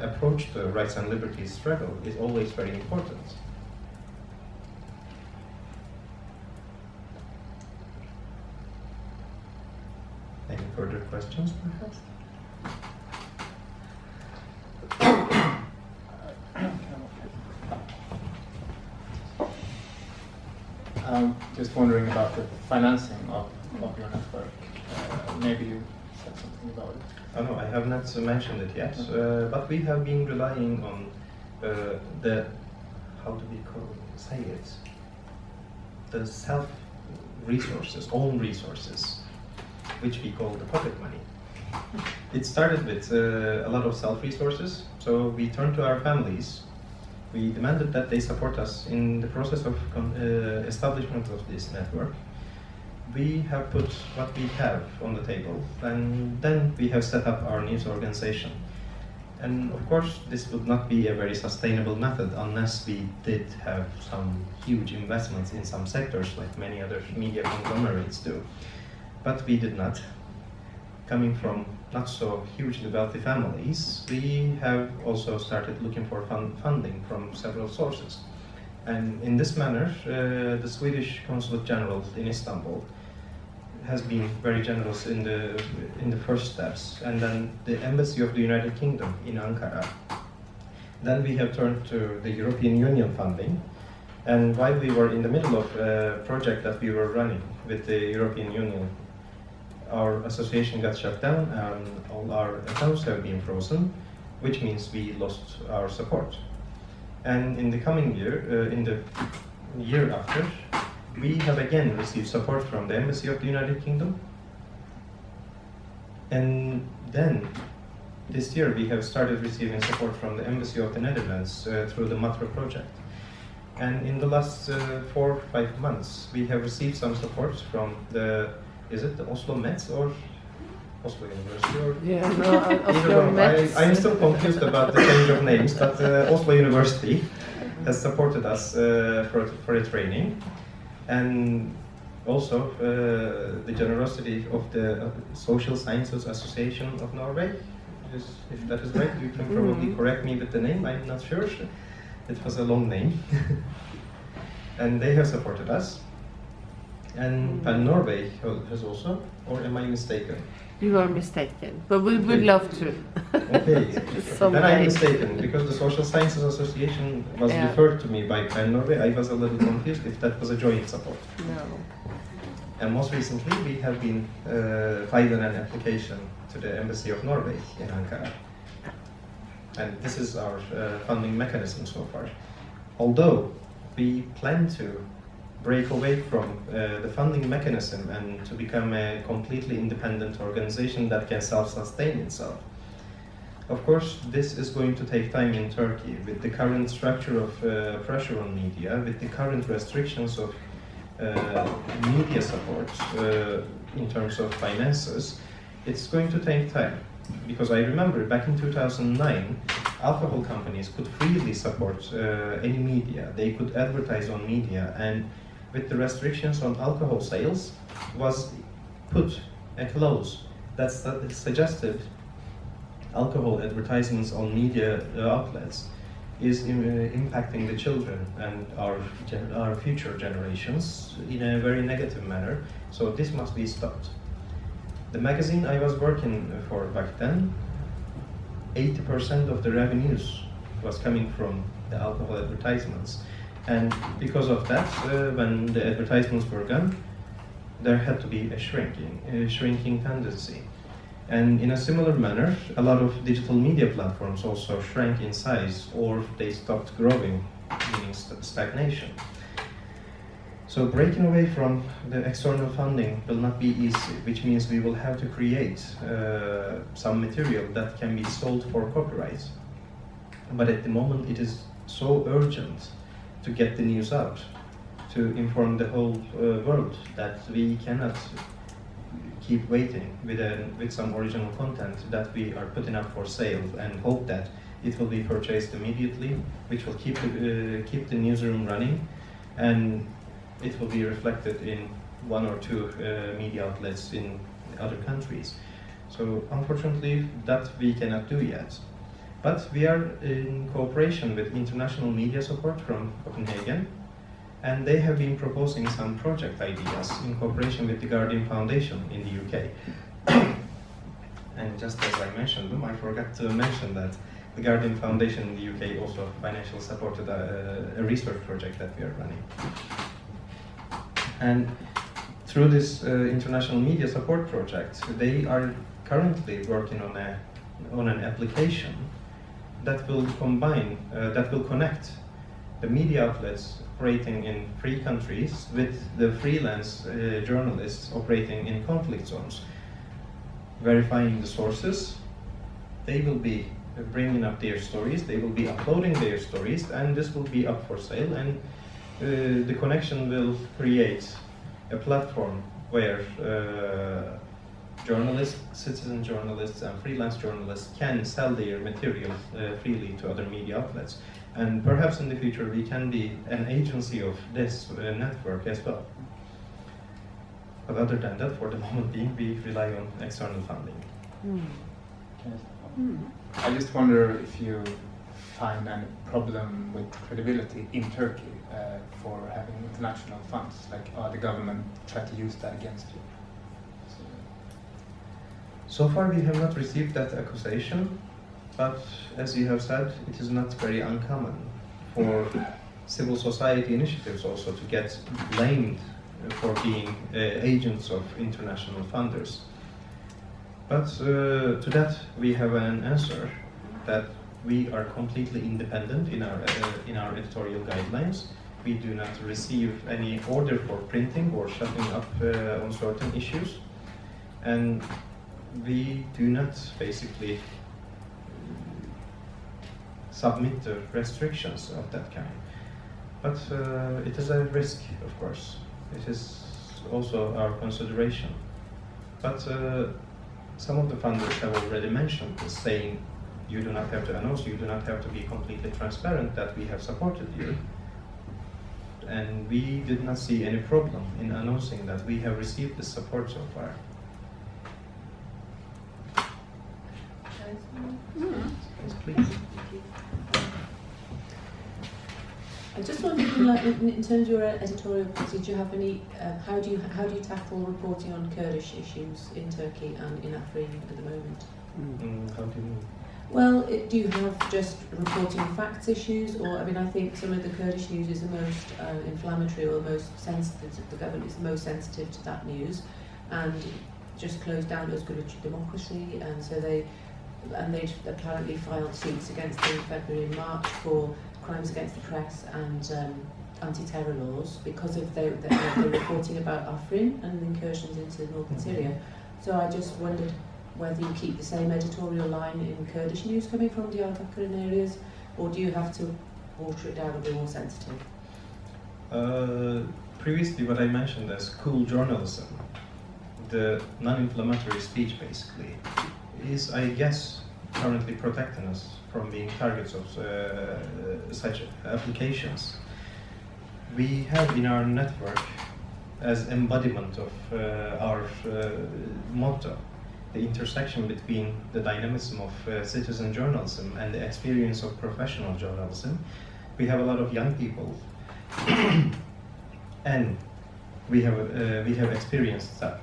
approach to rights and liberties struggle is always very important. Any further questions, perhaps? Just wondering about the financing of your network. Maybe you said something about it. Oh, no, I have not mentioned it yet, but we have been relying on the, how do we say it? The self-resources, own resources, which we call the pocket money. It started with a lot of self-resources, so we turned to our families. We demanded that they support us in the process of establishment of this network. We have put what we have on the table, and then we have set up our news organization. And of course, this would not be a very sustainable method unless we did have some huge investments in some sectors, like many other media conglomerates do. But we did not. Coming from not so hugely wealthy families, we have also started looking for funding from several sources. And in this manner, the Swedish Consulate General in Istanbul has been very generous in the first steps, and then the Embassy of the United Kingdom in Ankara. Then we have turned to the European Union funding, and while we were in the middle of a project that we were running with the European Union, our association got shut down and all our accounts have been frozen, which means we lost our support. And in the coming year, in the year after, we have again received support from the Embassy of the United Kingdom. And then this year we have started receiving support from the Embassy of the Netherlands through the Matra project. And in the last 4 or 5 months, we have received some support from the, is it the Oslo Mets or Oslo University? Or Yeah, no, Oslo Mets. I'm still confused about the change of names, but Oslo University has supported us for a training. And also the generosity of the Social Sciences Association of Norway. If that is right, you can probably correct me with the name, I'm not sure. It was a long name. And they have supported us. And Norway has also, or am I mistaken? You are mistaken, but we would love to. Okay, then I'm mistaken, because the Social Sciences Association was referred to me by Norway. I was a little confused if that was a joint support. No. And most recently, we have been filing an application to the Embassy of Norway in Ankara. And this is our funding mechanism so far. Although we plan to break away from the funding mechanism and to become a completely independent organization that can self-sustain itself. Of course, this is going to take time in Turkey with the current structure of pressure on media, with the current restrictions of media support in terms of finances. It's going to take time. Because I remember back in 2009, alcohol companies could freely support any media. They could advertise on media, and with the restrictions on alcohol sales was put a clause that suggested alcohol advertisements on media outlets is impacting the children and our future generations in a very negative manner. So this must be stopped. The magazine I was working for back then, 80% of the revenues was coming from the alcohol advertisements. And because of that, when the advertisements were gone, there had to be a shrinking tendency. And in a similar manner, a lot of digital media platforms also shrank in size or they stopped growing, meaning stagnation. So breaking away from the external funding will not be easy, which means we will have to create some material that can be sold for copyright. But at the moment it is so urgent to get the news out, to inform the whole world, that we cannot keep waiting with some original content that we are putting up for sale and hope that it will be purchased immediately, which will keep the newsroom running, and it will be reflected in one or two media outlets in other countries. So unfortunately, that we cannot do yet. But we are in cooperation with international media support from Copenhagen, and they have been proposing some project ideas in cooperation with the Guardian Foundation in the UK. And just as I mentioned them, I forgot to mention that the Guardian Foundation in the UK also financially supported a research project that we are running. And through this international media support project, they are currently working on an application that will combine, that will connect the media outlets operating in free countries with the freelance journalists operating in conflict zones, verifying the sources. They will be bringing up their stories, they will be uploading their stories, and this will be up for sale, and the connection will create a platform where journalists, citizen journalists and freelance journalists can sell their material freely to other media outlets. And perhaps in the future we can be an agency of this network as well. But other than that, for the moment being, we rely on external funding. I just wonder if you find any problem with credibility in Turkey for having international funds, like the government try to use that against you. So far we have not received that accusation, but as you have said, it is not very uncommon for civil society initiatives also to get blamed for being agents of international funders. But to that we have an answer, that we are completely independent in our editorial guidelines. We do not receive any order for printing or shutting up on certain issues, and we do not basically submit to restrictions of that kind. But it is a risk, of course. It is also our consideration. But some of the funders have already mentioned this, saying you do not have to announce, you do not have to be completely transparent that we have supported you. And we did not see any problem in announcing that we have received this support so far. Yes, please. I just wondered, like, in terms of your editorial policy, do you have any? How do you tackle reporting on Kurdish issues in Turkey and in Afrin at the moment? How do you mean? Well, do you have just reporting facts issues, or I mean, I think some of the Kurdish news is the most inflammatory or the most sensitive. The government is the most sensitive to that news, and just closed down as good as democracy, and so they'd apparently filed suits against them in February and March for crimes against the press and anti-terror laws because of their reporting about Afrin and incursions into northern Syria. So I just wondered whether you keep the same editorial line in Kurdish news coming from Diyarbakir and areas, or do you have to water it down and be more sensitive? Previously, what I mentioned as cool journalism, the non-inflammatory speech basically, is, I guess, currently protecting us from being targets of such applications. We have in our network, as embodiment of our motto, the intersection between the dynamism of citizen journalism and the experience of professional journalism. We have a lot of young people, and we have experienced that.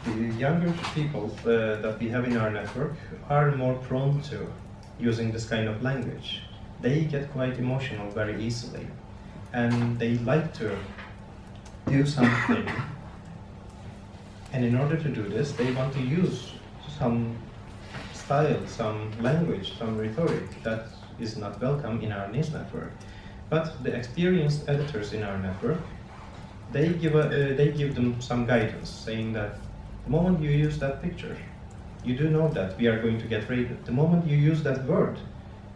The younger people that we have in our network are more prone to using this kind of language. They get quite emotional very easily, and they like to do something And in order to do this, they want to use some style, some language, some rhetoric that is not welcome in our news network. But the experienced editors in our network, they give them some guidance, saying that the moment you use that picture, you do know that we are going to get raided. The moment you use that word,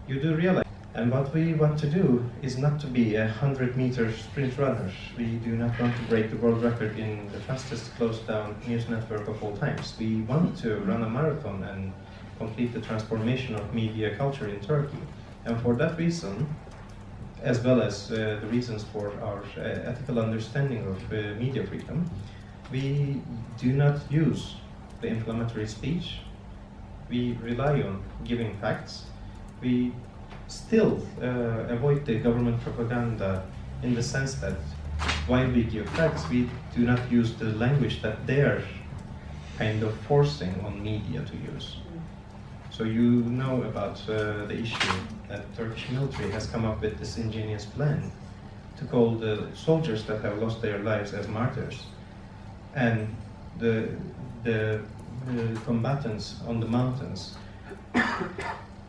you do realize. And what we want to do is not to be a 100-meter sprint runner. We do not want to break the world record in the fastest closed-down news network of all times. We want to run a marathon and complete the transformation of media culture in Turkey. And for that reason, as well as the reasons for our ethical understanding of media freedom, we do not use the inflammatory speech. We rely on giving facts. We still avoid the government propaganda in the sense that while we give facts, we do not use the language that they're kind of forcing on media to use. So you know about the issue that the Turkish military has come up with this ingenious plan to call the soldiers that have lost their lives as martyrs, and the combatants on the mountains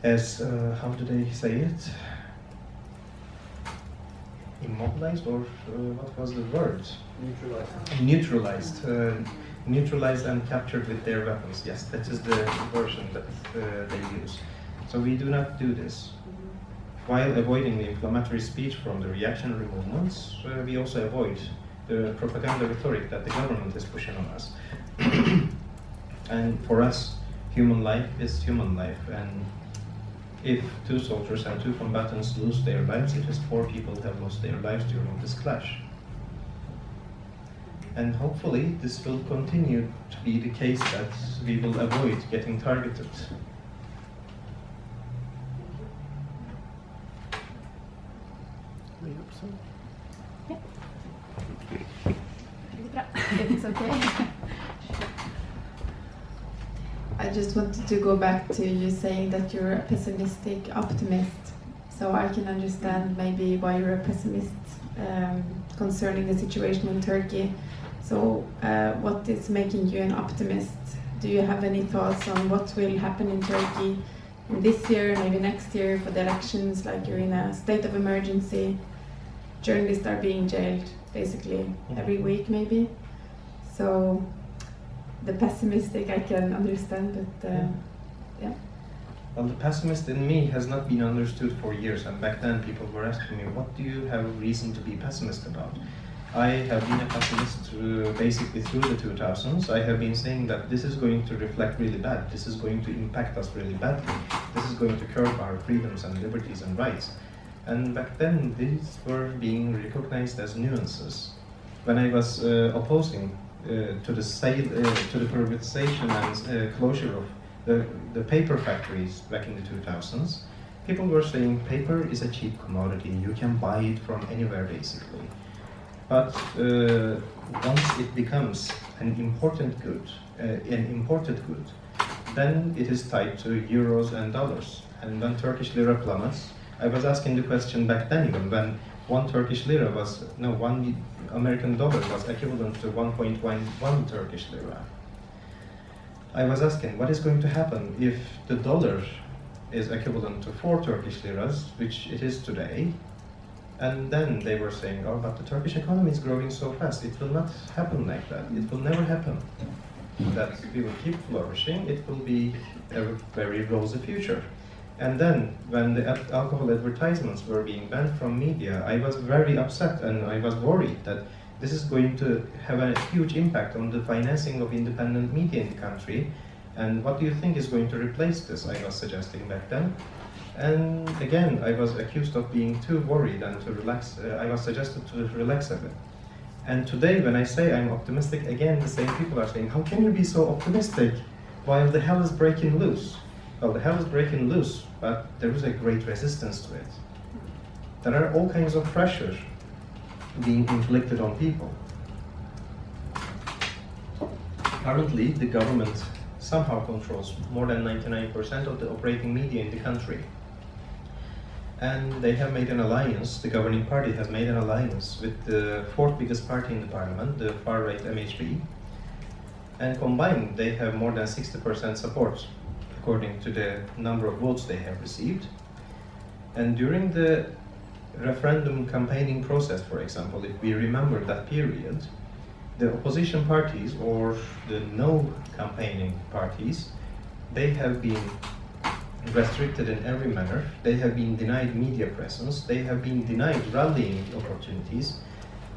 as, how do they say it? Immobilized, or what was the word? Neutralized. Neutralized and captured with their weapons. Yes, that is the version that they use. So we do not do this. While avoiding the inflammatory speech from the reactionary movements, we also avoid the propaganda rhetoric that the government is pushing on us. And for us, human life is human life, and if 2 soldiers and 2 combatants lose their lives, it is 4 people who have lost their lives during this clash. And hopefully this will continue to be the case, that we will avoid getting targeted. If it's okay. I just wanted to go back to you saying that you're a pessimistic optimist. So I can understand maybe why you're a pessimist concerning the situation in Turkey. So what is making you an optimist? Do you have any thoughts on what will happen in Turkey in this year, maybe next year for the elections, like you're in a state of emergency, journalists are being jailed basically every week maybe? So the pessimistic I can understand, but yeah. Well, the pessimist in me has not been understood for years, and back then people were asking me, what do you have a reason to be pessimist about? I have been a pessimist basically through the 2000s. I have been saying that this is going to reflect really bad, this is going to impact us really badly, this is going to curb our freedoms and liberties and rights. And back then these were being recognized as nuances. When I was opposing to the privatization and closure of the paper factories back in the 2000s, people were saying paper is a cheap commodity, you can buy it from anywhere basically. But once it becomes an imported good, then it is tied to euros and dollars. And when Turkish lira plummets, I was asking the question back then, even when 1 Turkish lira was, no, 1 American dollar was equivalent to 1.11 Turkish lira. I was asking, what is going to happen if the dollar is equivalent to 4 Turkish liras, which it is today? And then they were saying, oh, but the Turkish economy is growing so fast, it will not happen like that. It will never happen. That we will keep flourishing, it will be a very rosy future. And then, when the alcohol advertisements were being banned from media, I was very upset and I was worried that this is going to have a huge impact on the financing of independent media in the country. And what do you think is going to replace this? I was suggesting back then. And again, I was accused of being too worried and to relax. I was suggested to relax a bit. And today, when I say I'm optimistic, again, the same people are saying, how can you be so optimistic while the hell is breaking loose? Well, the hell is breaking loose, but there is a great resistance to it. There are all kinds of pressure being inflicted on people. Currently, the government somehow controls more than 99% of the operating media in the country. And they have made an alliance, the governing party has made an alliance with the 4th biggest party in the parliament, the far-right MHP. And combined, they have more than 60% support, according to the number of votes they have received. And during the referendum campaigning process, for example, if we remember that period, the opposition parties or the no campaigning parties, they have been restricted in every manner. They have been denied media presence. They have been denied rallying opportunities.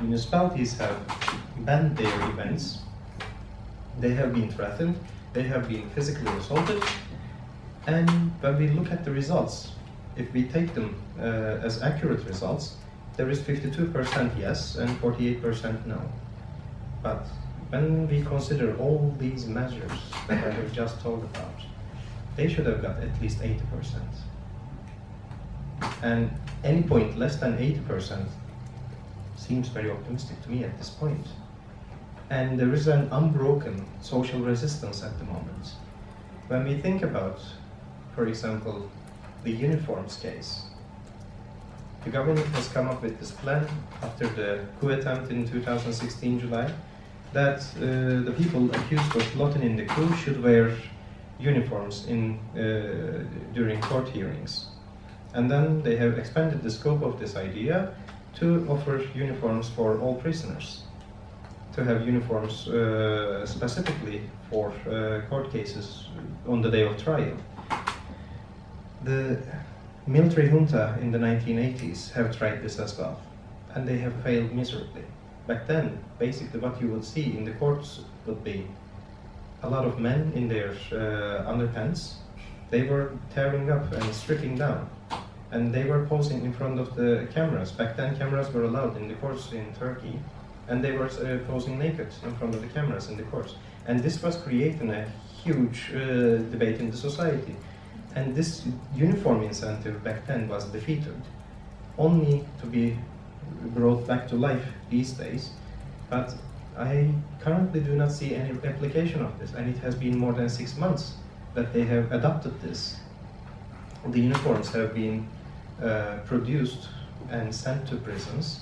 Municipalities have banned their events. They have been threatened. They have been physically assaulted. And when we look at the results, if we take them as accurate results, there is 52% yes and 48% no. But when we consider all these measures that I have just told about, they should have got at least 80%. And any point less than 80% seems very optimistic to me at this point. And there is an unbroken social resistance at the moment. When we think about, for example, the uniforms case, the government has come up with this plan after the coup attempt in 2016 July, that the people accused of plotting in the coup should wear uniforms during court hearings. And then they have expanded the scope of this idea to offer uniforms for all prisoners, to have uniforms specifically for court cases on the day of trial. The military junta in the 1980s have tried this as well, and they have failed miserably. Back then, basically what you would see in the courts would be a lot of men in their underpants. They were tearing up and stripping down, and they were posing in front of the cameras. Back then, cameras were allowed in the courts in Turkey, and they were posing naked in front of the cameras in the courts. And this was creating a huge debate in the society. And this uniform incentive back then was defeated, only to be brought back to life these days. But I currently do not see any application of this, and it has been more than 6 months that they have adopted this. The uniforms have been produced and sent to prisons,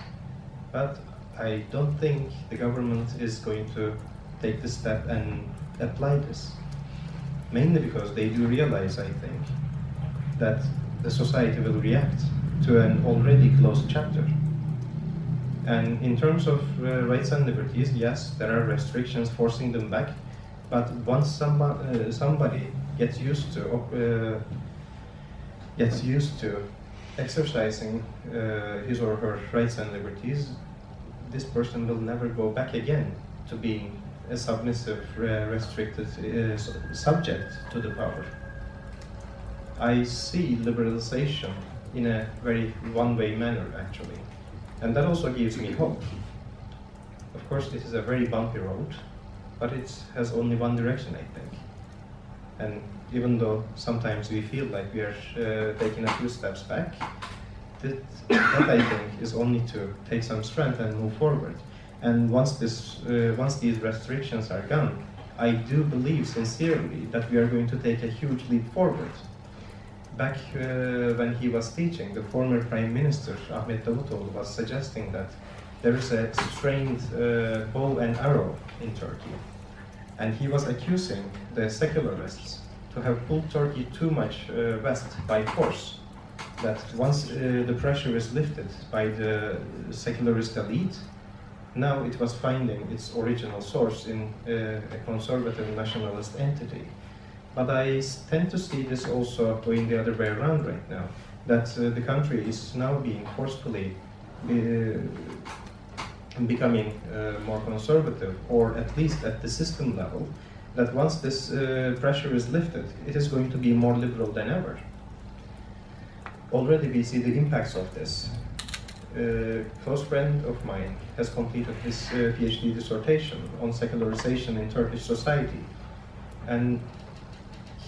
but I don't think the government is going to take the step and apply this. Mainly because they do realize, I think, that the society will react to an already closed chapter. And in terms of rights and liberties, yes, there are restrictions forcing them back, but once somebody gets used to exercising his or her rights and liberties, this person will never go back again to being a submissive, restricted subject to the power. I see liberalization in a very one-way manner, actually. And that also gives me hope. Of course, it is a very bumpy road, but it has only one direction, I think. And even though sometimes we feel like we are taking a few steps back, that I think is only to take some strength and move forward. And once these restrictions are gone, I do believe sincerely that we are going to take a huge leap forward. Back when he was teaching, the former Prime Minister, Ahmet Davutoğlu, was suggesting that there is a strained bow and arrow in Turkey. And he was accusing the secularists to have pulled Turkey too much west by force. That once the pressure is lifted by the secularist elite, now it was finding its original source in a conservative nationalist entity. But I tend to see this also going the other way around right now, that the country is now being forcefully becoming more conservative, or at least at the system level, that once this pressure is lifted, it is going to be more liberal than ever. Already we see the impacts of this. A close friend of mine has completed his PhD dissertation on secularization in Turkish society. And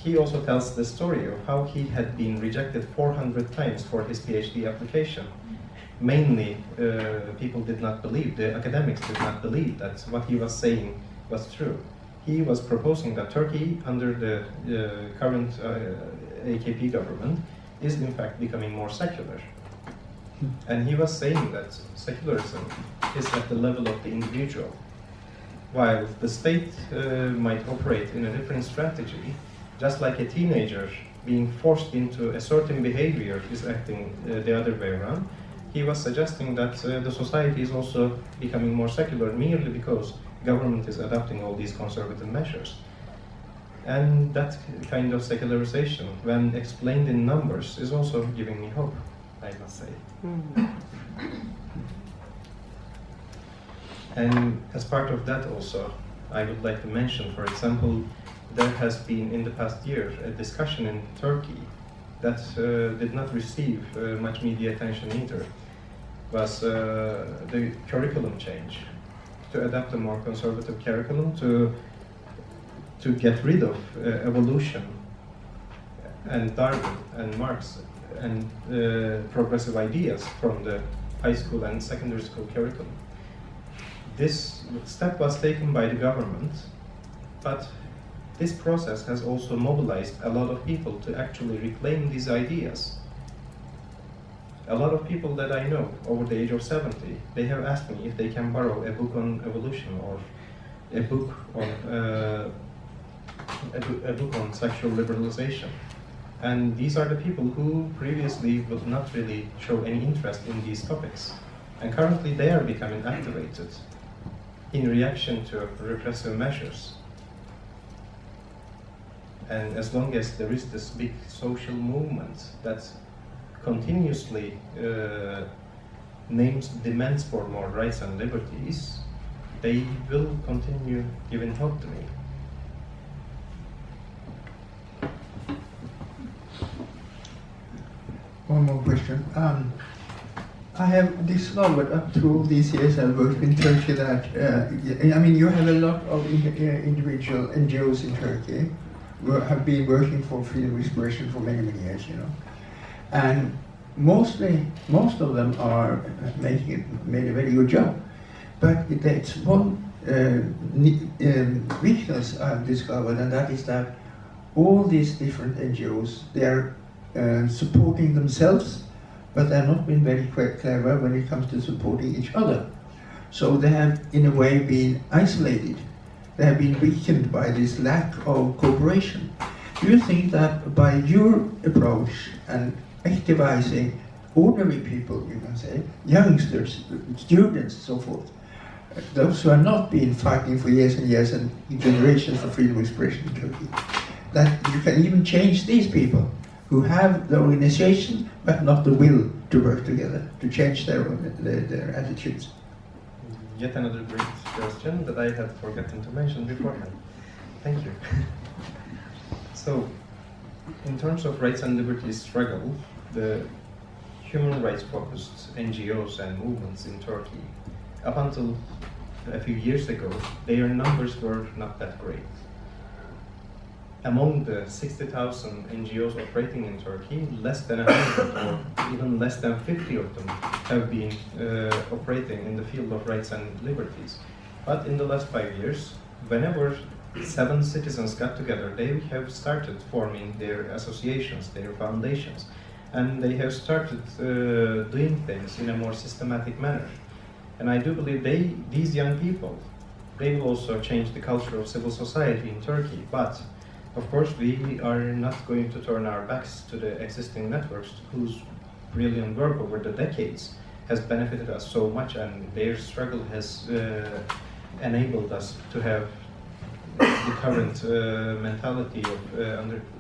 he also tells the story of how he had been rejected 400 times for his PhD application. Mainly, people did not believe, the academics did not believe that what he was saying was true. He was proposing that Turkey, under the current AKP government, is in fact becoming more secular. And he was saying that secularism is at the level of the individual. while the state might operate in a different strategy, just like a teenager being forced into a certain behavior is acting the other way around, he was suggesting that the society is also becoming more secular merely because government is adopting all these conservative measures. And that kind of secularization, when explained in numbers, is also giving me hope, I must say. And as part of that also, I would like to mention, for example, there has been in the past year a discussion in Turkey that did not receive much media attention either, was the curriculum change, to adopt a more conservative curriculum, to get rid of evolution and Darwin and Marx and progressive ideas from the high school and secondary school curriculum. This step was taken by the government, but this process has also mobilized a lot of people to actually reclaim these ideas. A lot of people that I know over the age of 70, they have asked me if they can borrow a book on evolution or a book on sexual liberalization. And these are the people who previously would not really show any interest in these topics. And currently they are becoming activated in reaction to repressive measures. And as long as there is this big social movement that continuously demands for more rights and liberties, they will continue giving hope to me. One more question. I have discovered up through these years I've worked in Turkey that, I mean, you have a lot of individual NGOs in Turkey who have been working for freedom of expression for many, many years, you know. And most of them are made a very good job. But it's one weakness I've discovered, and that is that all these different NGOs, they are supporting themselves, but they're not been very clever when it comes to supporting each other. So they have, in a way, been isolated. They have been weakened by this lack of cooperation. Do you think that by your approach and activizing ordinary people, you can say, youngsters, students, so forth, those who have not been fighting for years and years and generations for freedom of expression in Turkey, that you can even change these people who have the organization but not the will to work together, to change their attitudes? Yet another great question that I had forgotten to mention beforehand. Thank you. So, in terms of rights and liberties struggle, the human rights focused NGOs and movements in Turkey, up until a few years ago, their numbers were not that great. Among the 60,000 NGOs operating in Turkey, less than 100 or even less than 50 of them have been operating in the field of rights and liberties. But in the last 5 years, whenever 7 citizens got together, they have started forming their associations, their foundations, and they have started doing things in a more systematic manner. And I do believe these young people, they will also change the culture of civil society in Turkey. But of course, we are not going to turn our backs to the existing networks whose brilliant work over the decades has benefited us so much, and their struggle has enabled us to have the current mentality of,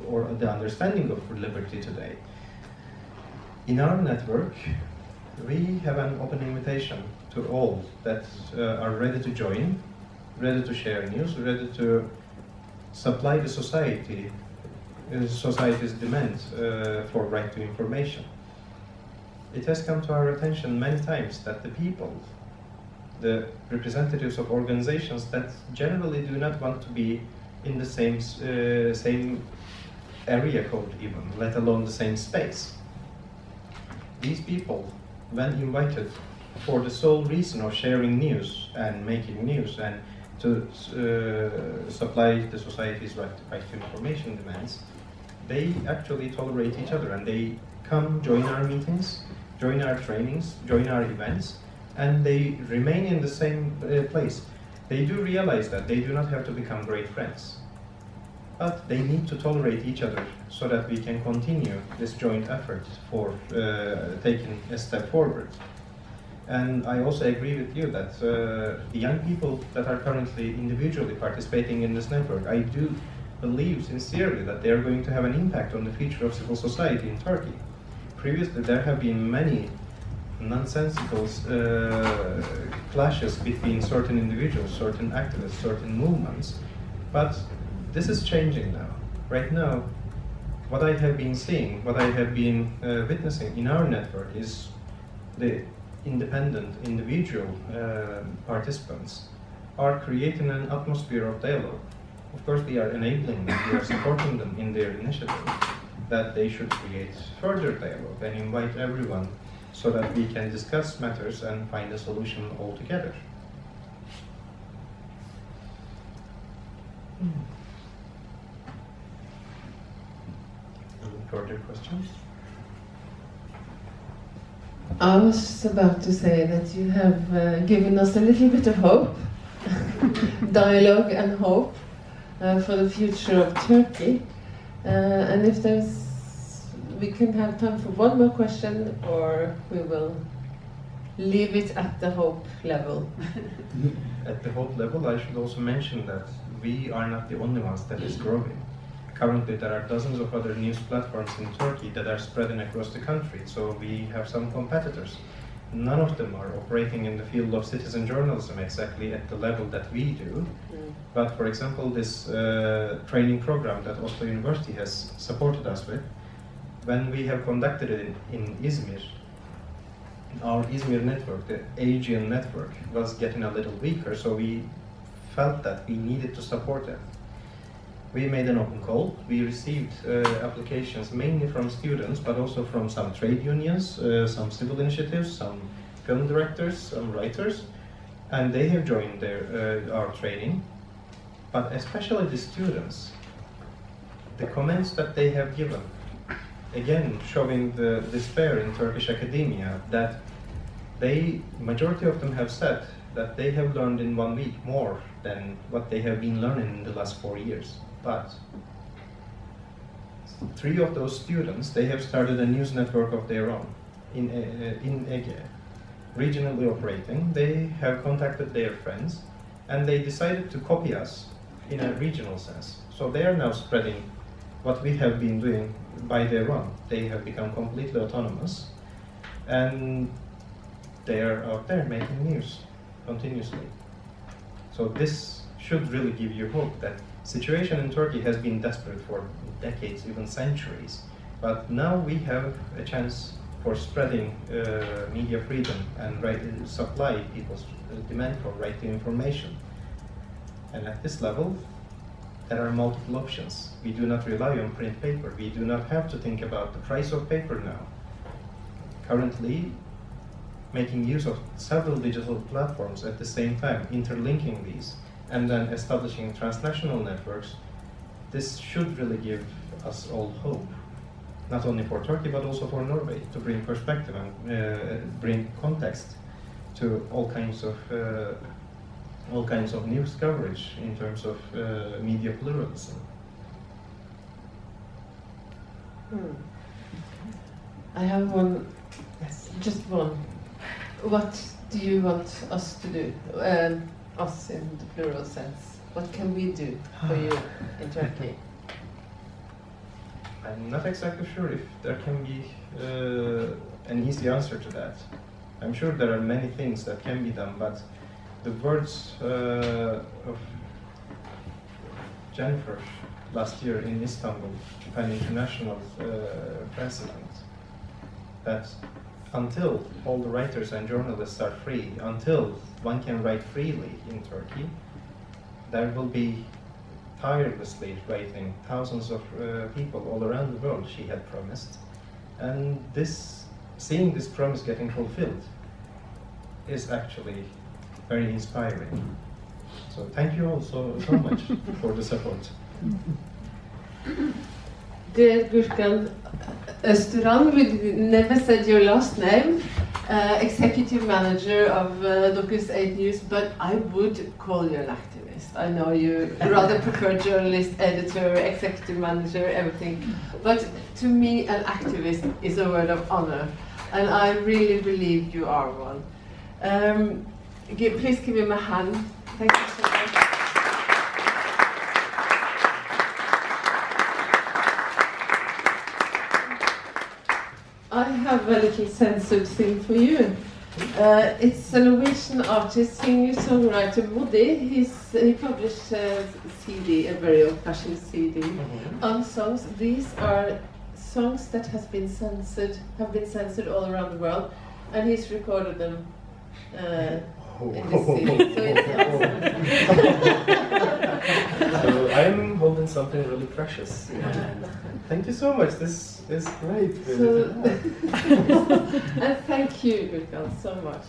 or the understanding of liberty today. In our network, we have an open invitation to all that are ready to join, ready to share news, ready to supply the society's demand for right to information. It has come to our attention many times that the people, the representatives of organizations that generally do not want to be in the same area code even, let alone the same space. These people, when invited for the sole reason of sharing news and making news and to supply the society's right to information demands, they actually tolerate each other, and they come join our meetings, join our trainings, join our events, and they remain in the same place. They do realize that they do not have to become great friends, but they need to tolerate each other so that we can continue this joint effort for taking a step forward. And I also agree with you that the young people that are currently individually participating in this network, I do believe sincerely that they are going to have an impact on the future of civil society in Turkey. Previously, there have been many nonsensical clashes between certain individuals, certain activists, certain movements, but this is changing now. Right now, what I have been seeing, what I have been witnessing in our network is the independent individual participants are creating an atmosphere of dialogue. Of course, we are enabling them, we are supporting them in their initiative, that they should create further dialogue and invite everyone so that we can discuss matters and find a solution all together. Any further questions? I was about to say that you have given us a little bit of hope, dialogue and hope for the future of Turkey. And if we can have time for one more question, or we will leave it at the hope level. At the hope level, I should also mention that we are not the only ones that is growing. Currently, there are dozens of other news platforms in Turkey that are spreading across the country, so we have some competitors. None of them are operating in the field of citizen journalism exactly at the level that we do. But for example, this training program that Oslo University has supported us with, when we have conducted it in Izmir, our Izmir network, the Aegean network, was getting a little weaker, so we felt that we needed to support it. We made an open call. We received applications mainly from students, but also from some trade unions, some civil initiatives, some film directors, some writers, and they have joined our training. But especially the students, the comments that they have given, again showing the despair in Turkish academia, that majority of them have said that they have learned in 1 week more than what they have been learning in the last 4 years. But 3 of those students, they have started a news network of their own in Ege, regionally operating. They have contacted their friends and they decided to copy us in a regional sense. So they are now spreading what we have been doing by their own. They have become completely autonomous and they are out there making news continuously. So this should really give you hope that situation in Turkey has been desperate for decades, even centuries, but now we have a chance for spreading media freedom and supply people's demand for right to information. And at this level, there are multiple options. We do not rely on print paper. We do not have to think about the price of paper now. Currently, making use of several digital platforms at the same time, interlinking these, and then establishing transnational networks, this should really give us all hope, not only for Turkey but also for Norway, to bring perspective and bring context to all kinds of news coverage in terms of media pluralism. I have one, just one. What do you want us to do? Us in the plural sense. What can we do for you in Turkey? I'm not exactly sure if there can be an easy answer to that. I'm sure there are many things that can be done, but the words of Jennifer last year in Istanbul, an international president, that until all the writers and journalists are free, until one can write freely in Turkey, there will be tirelessly writing thousands of people all around the world, she had promised. And seeing this promise getting fulfilled is actually very inspiring. So thank you all so much for the support. Dear Gürkan Özturan, we never said your last name. executive manager of 98 News, but I would call you an activist. I know you rather prefer journalist, editor, executive manager, everything. But to me, an activist is a word of honor, and I really believe you are one. Please give him a hand. Thank you so much. I have a little censored thing for you. It's a Norwegian artist, singer, songwriter, Modi. He published a CD, a very old-fashioned CD, on songs. These are songs that have been censored all around the world, and he's recorded them in this CD. So it's So I'm holding something really precious. Thank you so much. This is great. So, and thank you, Gürkan, so much.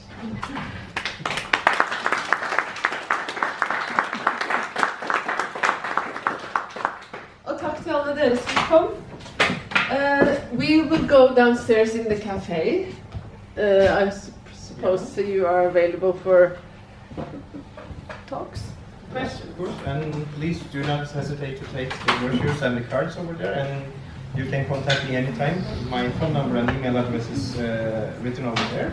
Og takk til alle dere som kom. We will go downstairs in the cafe. I suppose you are available for talks. Yes, of course. And please do not hesitate to take the brochures and the cards over there. And you can contact me anytime. My phone number and email address is written over there.